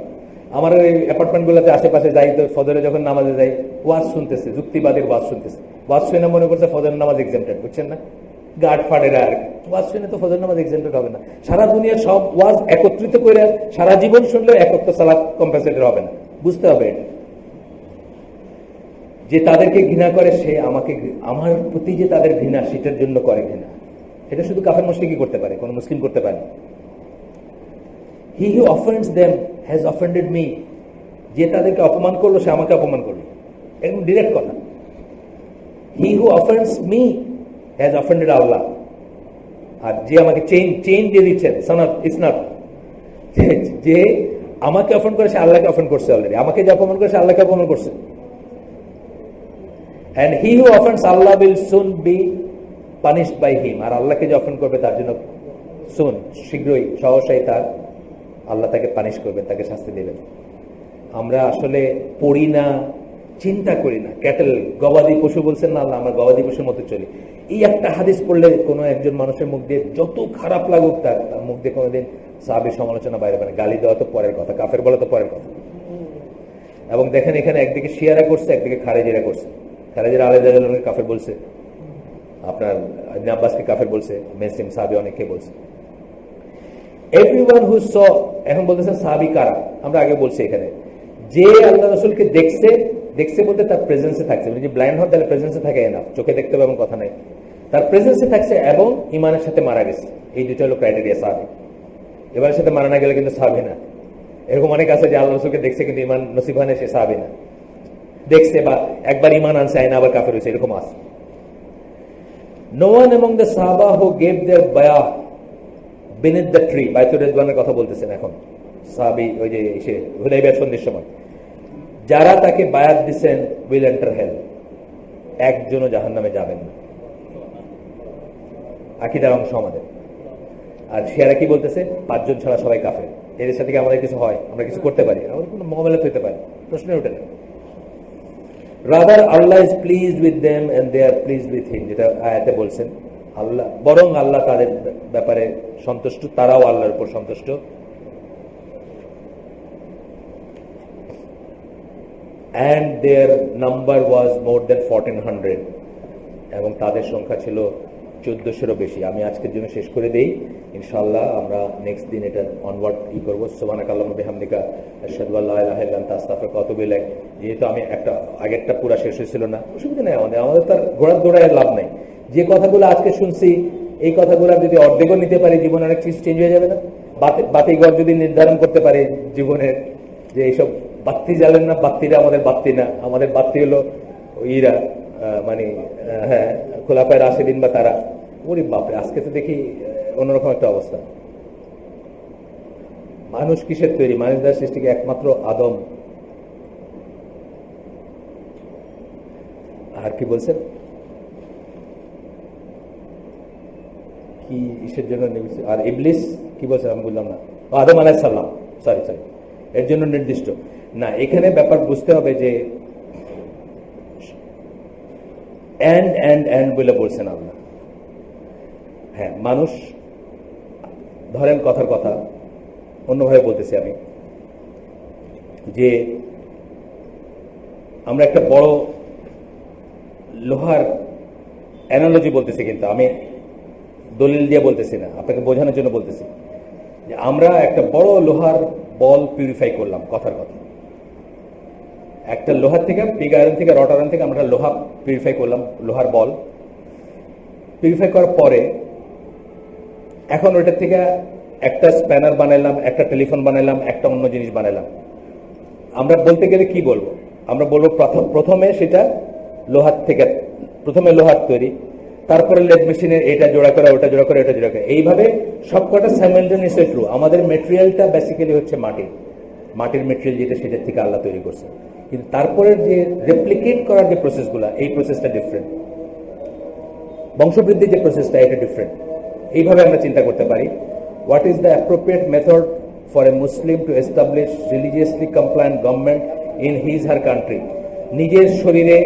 আমার ওই অ্যাপার্টমেন্ট গুলোতে আশেপাশে যাই তো, ফজরে যখন নামাজে যাই, ওয়াজ শুনতেছে, যুক্তিবাদীর ওয়াজ শুনতেছে, ওয়াজ শুনে মনে করছে ফজর নামাজ এক্সামটেড, বুঝছেন না? গার্ড ফাটেরা আর ওয়াজ শুনে তো ফজর নামাজ এক্সামটেড হবে না। সারা দুনিয়ার সব ওয়াজ একত্রিত করে সারা জীবন শুনলেও একত্র সালাত কম্পেনসেটেড হবে না, বুঝতে হবে এটা। যে তাদেরকে ঘৃণা করে সে আমাকে, আমার প্রতি যে তাদের ঘৃণা সেটার জন্য করে ঘৃণা। এটা শুধু কাফের মুশরিকই করতে পারে, কোন মুসলিম করতে পারে। হি হু অফেন্ডস দেম হ্যাজ অফেন্ডেড মি। যে তাদেরকে অপমান করলো সে আমাকে অপমান করলো, একদম ডিরেক্ট কথা। হি হু অফেন্ডস মি হ্যাজ অফেন্ডেড আল্লাহ। আর যে আমাকে চেইন দিয়ে দিচ্ছেন, ইসনাত, যে আমাকে অফেন্ড করে সে আল্লাহকে অফেন্ড করছে অলরেডি, আমাকে যে অপমান করে সে আল্লাহকে অপমান করছে। And he who offends Allah will soon be punished by him. আর আল্লাহকে যে অফেন্ড করবে তার জন্য সুন, শীঘ্রই, সহসাই তার আল্লাহ তাকে পানিশ করবেন, তাকে শাস্তি দেবেন। আমরা আসলে পড়ি না, চিন্তা করি না। ক্যাটেল, গবাদি পশু বলছেন না আল্লাহ, আমরা গবাদি পশুর মতো চলি। এই একটা হাদিস পড়লে কোনো একজন মানুষের মুখ দিয়ে যত খারাপ লাগুক তার মুখ দিয়ে কোনোদিন সাহাবীর সমালোচনা বাইরে পারে। গালি দেওয়া তো পরের কথা, কাফের বলা তো পরের কথা। এবং দেখেন এখানে একদিকে শিয়ারা করছে, একদিকে খারেজিরা করছে। খারেজিরা আলাদা কাফের বলছে, আপনার ইবনে আব্বাসকে কাফের বলছে, মেসিম সাহাবী অনেককে বলছে। এভরিওয়ান হু স, এখন বলতেছেন সাহাবী কারা? আমরা আগে বলছি এখানে যে আল্লাহ রাসূলকে দেখছে বলতে তার প্রেজেন্সে থাকছে। যদি ব্লাইন্ড হয় তাহলে প্রেজেন্সে থাকে না, চোখে দেখতে হবে এমন কথা নাই, তার প্রেজেন্সে থাকছে এবং ইমানের সাথে মারা গেছে। এই দুটো হলো ক্রাইটেরিয়া সাহাবী। এবারের সাথে মারা না গেলে কিন্তু সাহাবী না। এরকম অনেক আছে যে আল্লাহ রাসূলকে দেখছে কিন্তু ইমান নসিব হয় না, সে সাহাবী না। দেখছে বা একবার ইমান আনছে আইনা আবার কাফের হয়েছে, এরকম আছে। No one among the Sahaba who gave their bayah beneath the tree, বাইতুর রিদওয়ানের কথা বলতেছেন এখন সাহাবী, ওই যে এসে হুদাইবিয়ার সন্ধির সময় যারা তাকে বায়াত দিচ্ছেন, will enter hell, একজনও জাহান্নামে যাবেন না। আকীদার অংশ আমাদের। আর শিয়ারা কি বলতেছে? 5 জন ছাড়া সবাই কাফের। এদের সাথে কি আমাদের কিছু হয়? আমরা কিছু করতে পারি? আমাদের কোনো মোকাবেলা হতে পারে? প্রশ্নের ওঠে না। Rather Allah is pleased with them and they are pleased with him, যেটা আয়াতে বলছেন। আল্লাহ, বরং আল্লাহ তাদের ব্যাপারে সন্তুষ্ট, তারাও আল্লাহর উপর সন্তুষ্ট। And their number was more than 1400, এবং তাদের সংখ্যা ছিল 1400-এরও বেশি। আমি আজকের জন্য শেষ করে দেই, ইনশাআল্লাহ আমরা নেক্সট দিন এটা অনওয়ার্ড করবো। সুবহানাকাল্লাহুম্মা বিহামদিকা আশহাদু আল্লা ইলাহা ইল্লা আনতা আস্তাগফিরুকা ওয়া আতুবু ইলাইক। যেহেতু আমি আগেরটা পুরো শেষ হয়েছিল না, অসুবিধা নেই, আমাদের তার ঘোড়ায় লাভ নাই। যে কথাগুলো আজকে শুনছি, এই কথাগুলো যদি অর্ধেকও নিতে পারি, জীবনে অনেক কিছু চেঞ্জ হয়ে যাবে না? বাতিঘর যদি নির্ধারণ করতে পারি জীবনের, যে এইসব বাত্তি জ্বালেন না, বাত্তিরা আমাদের বাত্তি না, আমাদের বাত্তি হলো ইরা, মানে হ্যাঁ, খোলাফায়ে রাশিদিন বা তারা। ওরে বাপরে, আজকে তো দেখি অন্যরকম একটা অবস্থা। মানুষ কিসের তৈরি? মানুষ দ্বারা সৃষ্টিকে একমাত্র আদম। আর কি বলছেন, কি ইসের জন্য? আর ইবলিস কি বলছেন আমি বললাম না, আদম আলাইহিস সালাম, সরি এর জন্য নির্দিষ্ট না। এখানে ব্যাপার বুঝতে হবে যে এন্ড বলে বলছেন আল্লাহ। হ্যাঁ, মানুষ ধরেন, কথার কথা অন্যভাবে বলতেছি আমি, যে আমরা একটা বড় লোহার অ্যানালজি বলতেছি, কিন্তু আমি দলিল দিয়ে বলতেছি না, আপনাকে বোঝানোর জন্য বলতেছি যে আমরা একটা বড় লোহার বল পিউরিফাই করলাম, কথার কথা। একটা লোহার থেকে পিগ আয়রন থেকে রড আয়রন থেকে আমরা লোহা পিউরিফাই করলাম, লোহার বল পিউরিফাই করার পরে এখন ওইটার থেকে একটা স্প্যানার বানাইলাম, একটা টেলিফোন বানাইলাম, একটা অন্য জিনিস বানাইলাম। আমরা বলতে গেলে কি বলবো? আমরা বলবো প্রথমে সেটা লোহার থেকে, প্রথমে লোহার তৈরি, তারপরে লেদ মেশিনে এটা জোড়া করে, ওটা জোড়া করে, এটা জোড়া করে, এইভাবে সবকটা সাইমালটেনিয়াসলি ট্রু। আমাদের মেটেরিয়ালটা বেসিক্যালি হচ্ছে মাটির মেটেরিয়াল যেটা, সেটার থেকে আল্লাহ তৈরি করছে, কিন্তু তারপরে যে রেপ্লিকেট করার যে প্রসেসগুলো, এই প্রসেসটা ডিফারেন্ট। বংশবৃদ্ধির যে প্রসেসটা, এটা ডিফারেন্ট। এইভাবে আমরা চিন্তা করতে পারি, what is the appropriate method for a Muslim to establish religiously compliant government in his her country. নিজের শরীরে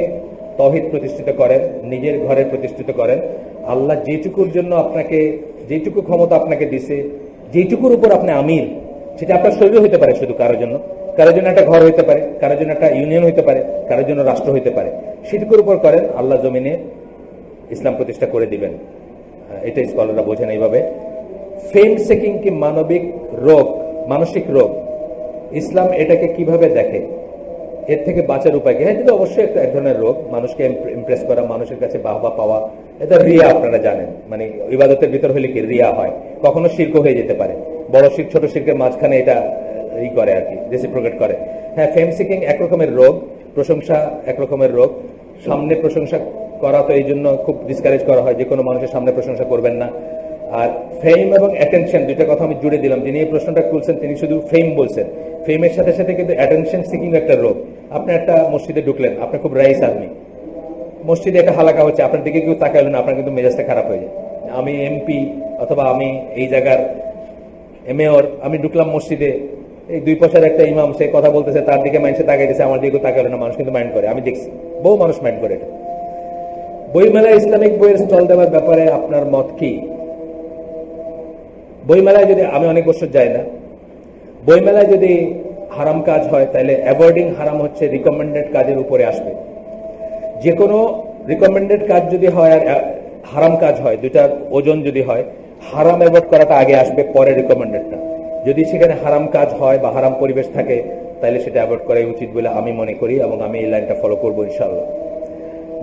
তাওহীদ প্রতিষ্ঠিত করেন, নিজের ঘরে প্রতিষ্ঠিত করেন। আল্লাহ যেটুকুর জন্য আপনাকে, যেটুকু ক্ষমতা আপনাকে দিছে, যেটুকুর উপর আপনি আমির, সেটা আপনার শরীরে হইতে পারে, শুধু কারোর জন্য একটা ঘর হইতে পারে, কারোর জন্য একটা ইউনিয়ন হইতে পারে, কারোর জন্য রাষ্ট্র হইতে পারে। সেটুকুর উপর করেন, আল্লাহ জমিনে ইসলাম প্রতিষ্ঠা করে দিবেন। এটাই স্কলাররা বোঝেন এইভাবে। ফেম সেকিং কি মানবিক রোগ, মানসিক রোগ, ইসলাম এটাকে কিভাবে দেখে? এর থেকে বাঁচার উপায় কি? হ্যাঁ, এটা অবশ্যই এক ধরনের রোগ, মানুষকে ইমপ্রেস করা, মানুষের কাছে বাহবা পাওয়া, এটা রিয়া। আপনারা জানেন, মানে ইবাদতের ভিতর হলে কি রিয়া হয়, কখনো শিরক হয়ে যেতে পারে। বড় শিরক ছোট শিরকের মাঝখানে এটা ই করে আর কি, রেসিপ্রোকেট করে। হ্যাঁ, ফেম সিকিং এক রকমের রোগ, প্রশংসা এক রকমের রোগ। সামনে প্রশংসা করা তো এই জন্য খুব ডিসকারেজ করা হয়, যে কোনো মানুষের সামনে প্রশংসা করবেন না। আর ফেম এবং অ্যাটেনশন, দুইটা কথা আমি জুড়ে দিলাম। যিনি এই প্রশ্নটা তুলছেন তিনি শুধু ফেম বলছেন, ফেমের সাথে সাথে কিন্তু অ্যাটেনশন সিকিং একটা রোগ। আপনি একটা মসজিদে ঢুকলেন, আপনি খুব রাইস আদমি, মসজিদে একটা হালাকা হচ্ছে, আপনার দিকে কেউ তাকাইল না, আপনার কিন্তু মেজাজটা খারাপ হয়ে যায়। আমি এমপি অথবা আমি এই জায়গার মেয়র, আমি ঢুকলাম মসজিদে, এই 2 পয়সার একটা ইমাম, সে কথা বলতেছে, তার দিকে মানুষে তাকাইতেছে, আমার দিকে তাকাইল না, মানুষ কিন্তু মাইন্ড করে। আমি দেখছি বহু মানুষ মাইন্ড করে এটা। বইমেলায় ইসলামিক বইয়ের স্টল দেওয়ার ব্যাপারে আপনার মত কি? বইমেলায় যদি, আমি অনেক বছর যাই না, বইমেলায় যদি হারাম কাজ হয়, তাহলে অ্যাভয়েডিং হারাম হচ্ছে রিকমেন্ডেড কাজের উপরে আসবে। যে কোনো রিকমেন্ডেড কাজ যদি হয় আর হারাম কাজ হয়, দুটার ওজন যদি হয়, হারাম অ্যাভয়েড করাটা আগে আসবে, পরে রিকমেন্ডেডটা। যদি সেখানে হারাম কাজ হয় বা হারাম পরিবেশ থাকে, তাহলে সেটা অ্যাভয়েড করাই উচিত বলে আমি মনে করি, এবং আমি এই লাইনটা ফলো করবো ইনশাআল্লাহ।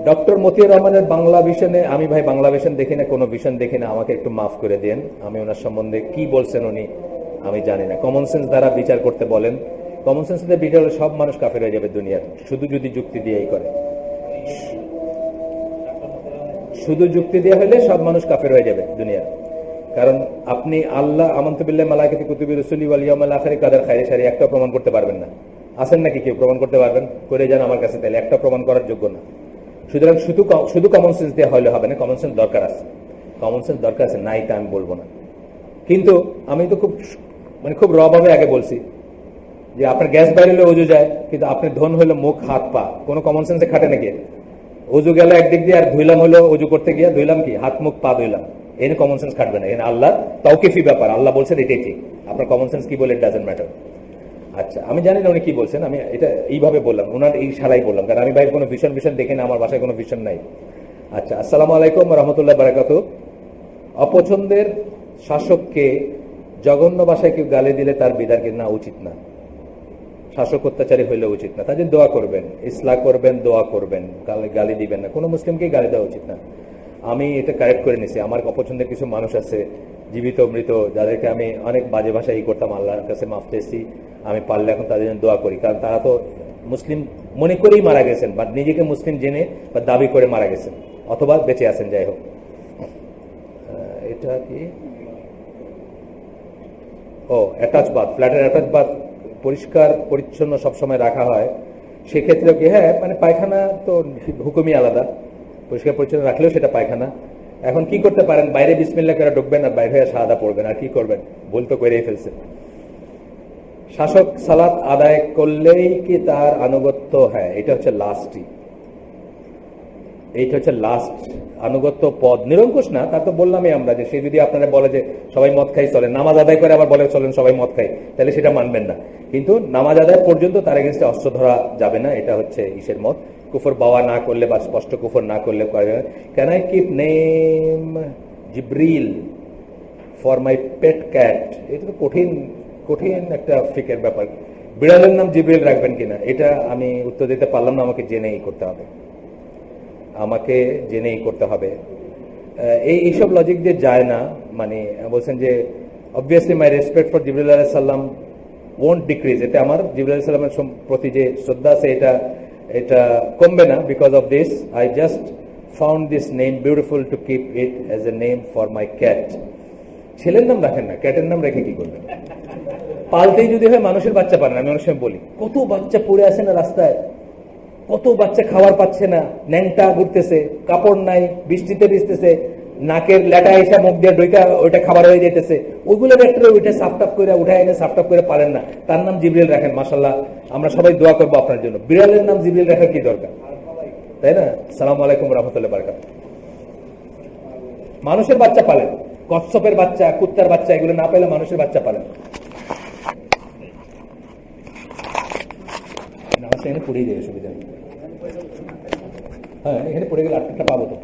ডক্টর মতিউর রহমানের বাংলা ভিশনে, আমি ভাই বাংলা ভিশন দেখি না, কোনো ভিশন দেখি না, আমাকে একটু মাফ করে দেন। আমি ওনার সম্বন্ধে কি বলছেন উনি আমি জানি না। কমন সেন্স দ্বারা বিচার করতে বলেন, কমন সেন্স দিয়ে বিচার হলে সব মানুষ কাফের হয়ে যাবে দুনিয়ার, শুধু যদি যুক্তি দিয়েই করে। শুধু যুক্তি দিয়ে হলে সব মানুষ কাফের হয়ে যাবে দুনিয়ার। কারণ আপনি আল্লাহ আমানতু বিল্লাহি মালাইকাতি কুতুবি রুসুলি ওয়াল ইয়াউমিল আখিরি কাদার খায়রি শারি একটা প্রমাণ করতে পারবেন না। আছেন নাকি কেউ প্রমাণ করতে পারবেন? করে যান আমার কাছে, তাহলে একটা প্রমাণ করার যোগ্য না। সুতরাং শুধু কমন সেন্স দিয়ে হলে হবে না, কমন সেন্স দরকার আছে, কমন সেন্স দরকার আছে, নাই তা আমি বলবো না। কিন্তু আমি তো খুব রভাবে আগে বলছি যে আপনার গ্যাস বাইরে হলে অজু যায়, কিন্তু আপনি ধন হইলো মুখ হাত পা, কোনো কমন সেন্সে খাটে নাকি? অজু গেল একদিক দিয়ে, আর ধুইলাম হলো, অজু করতে গিয়ে ধুইলাম কি হাত মুখ পা ধুইলাম, এনে কমন সেন্স খাটবে না। এখানে আল্লাহ তাওকিফি ব্যাপার, আল্লাহ বলছেন এটাই ঠিক, আপনার কমন সেন্স কি বলে ইট ডাজন্ট ম্যাটার। আচ্ছা, আমি জানি না উনি কি বলছেন, আমি এটা এইভাবে বললাম, ওনার এই শালাই বললাম, কারণ আমি ভাই কোনো ভীষণ দেখি না, আমার বাসায় কোনো ভীষণ নাই। আচ্ছা, আসসালামু আলাইকুম রহমতুল্লাহ বারাকাতু। অপছন্দের শাসককে জঘন্য ভাষায় কেউ গালি দিলে তার বিদার না উচিত না, শাসক অত্যাচারী হইলে উচিত না, তাদের দোয়া করবেন, ইসলাহ করবেন, দোয়া করবেন, গালি দিবেন না, কোনো মুসলিমকেই গালি দেওয়া উচিত না। আমি এটা কারেক্ট করে নিছি, আমার অপছন্দের কিছু মানুষ আছে, জীবিত মৃত, যাদেরকে আমি অনেক বাজে ভাষায় করতাম, আল্লাহর কাছে মাফ চেয়েছি। আমি পারলে এখন তাদের জন্য দোয়া করি, কারণ তারা তো মুসলিম মনে করেই মারা গেছেন, বা নিজেকে মুসলিম জেনে বা দাবি করে মারা গেছেন, অথবা বেঁচে আছেন, যাই হোক। এটা কি অ্যাটাচ বাথ, ফ্ল্যাটের অ্যাটাচ বাথ পরিষ্কার পরিচ্ছন্ন সবসময় রাখা হয়, সেক্ষেত্রে কি, হ্যাঁ, মানে পায়খানা তো হুকুমই আলাদা, পরিষ্কার পরিচ্ছন্ন রাখলেও সেটা পায়খানা। এখন কি করতে পারেন, বাইরে বিসমিল্লাহ করে ঢুকবেন আর বাইরে শাহাদা পড়বেন, আর কি করবেন, ভুল তো করেই ফেলছে। শাসক সালাত আদায় করলেই কি তার আনুগত্য? হ্যাঁ, এটা হচ্ছে লাস্টই, এইটা হচ্ছে লাস্ট আনুগত্য পদ, নিরঙ্কুশ না। তার তো বললামই আমরা যে সে যদি আপনারা বলে যে সবাই মদ খাই চলেন, নামাজ আদায় করে আবার বলে চলেন সবাই মদ খাই, তাহলে সেটা মানবেন না। কিন্তু নামাজ আদায় পর্যন্ত তার এগেন্স্টে অস্ত্র ধরা যাবে না, এটা হচ্ছে ইসের মত। কুফর বাওয়া না করলে বা স্পষ্ট কুফর না করলে, can I keep name Jibril for my pet cat? এটা তো কঠিন কঠিন একটা ফিকের ব্যাপার। বিড়ালের নাম জিব্রাইল রাখবেন কিনা, এটা আমি উত্তর দিতে পারলাম না। আমাকে জেনেই করতে হবে। এইসব লজিক দিয়ে যায় না। মানে বলছেন যে অবভিয়াসলি মাই রেসপেক্ট ফর জিবরাইল আলাইহিস সালাম ওয়ন্ট ডিক্রিজ, এতে আমার জিবরাইল আলাইহিস সালামের প্রতি যে শ্রদ্ধা আছে এটা কমবে না। Because of this I just found this name beautiful to keep it as a name for my cat. ছেলের নাম রাখেন না, ক্যাটের নাম রেখে কি করবেন? পালতেই যদি হয় মানুষের বাচ্চা পারেন। আমি অনেক সময় বলি, কত বাচ্চা পড়ে আছে না রাস্তায়, কত বাচ্চা খাবার পাচ্ছে না, ন্যাংটা ঘুরতেছে, কাপড় নাই, বৃষ্টিতে ভিজতেছে, নাকের লেটা এসে মুখ দিয়ে ডইকা ওইটা খাবার হয়ে যেতেছে, ওইগুলো একটা ওইটা সাফটাপ করে উঠায় এনে সাফটাপ করে পারেন না, তার নাম জিবরিল রাখেন। মাশাআল্লাহ, আমরা সবাই দোয়া করবো আপনার জন্য। বিড়ালের নাম জিবরিল রাখার কি দরকার, তাই না? সালাম আলাইকুম রহমতুল্লাহ বারাকাতুহু। মানুষের বাচ্চা পালেন, কচ্ছপের বাচ্চা, কুত্তার বাচ্চা, এগুলো না পেলে মানুষের বাচ্চা পালেন। এখানে পড়ে যায়, সুবিধা। হ্যাঁ, এখানে পড়ে গেলে আটটা পাবো তো।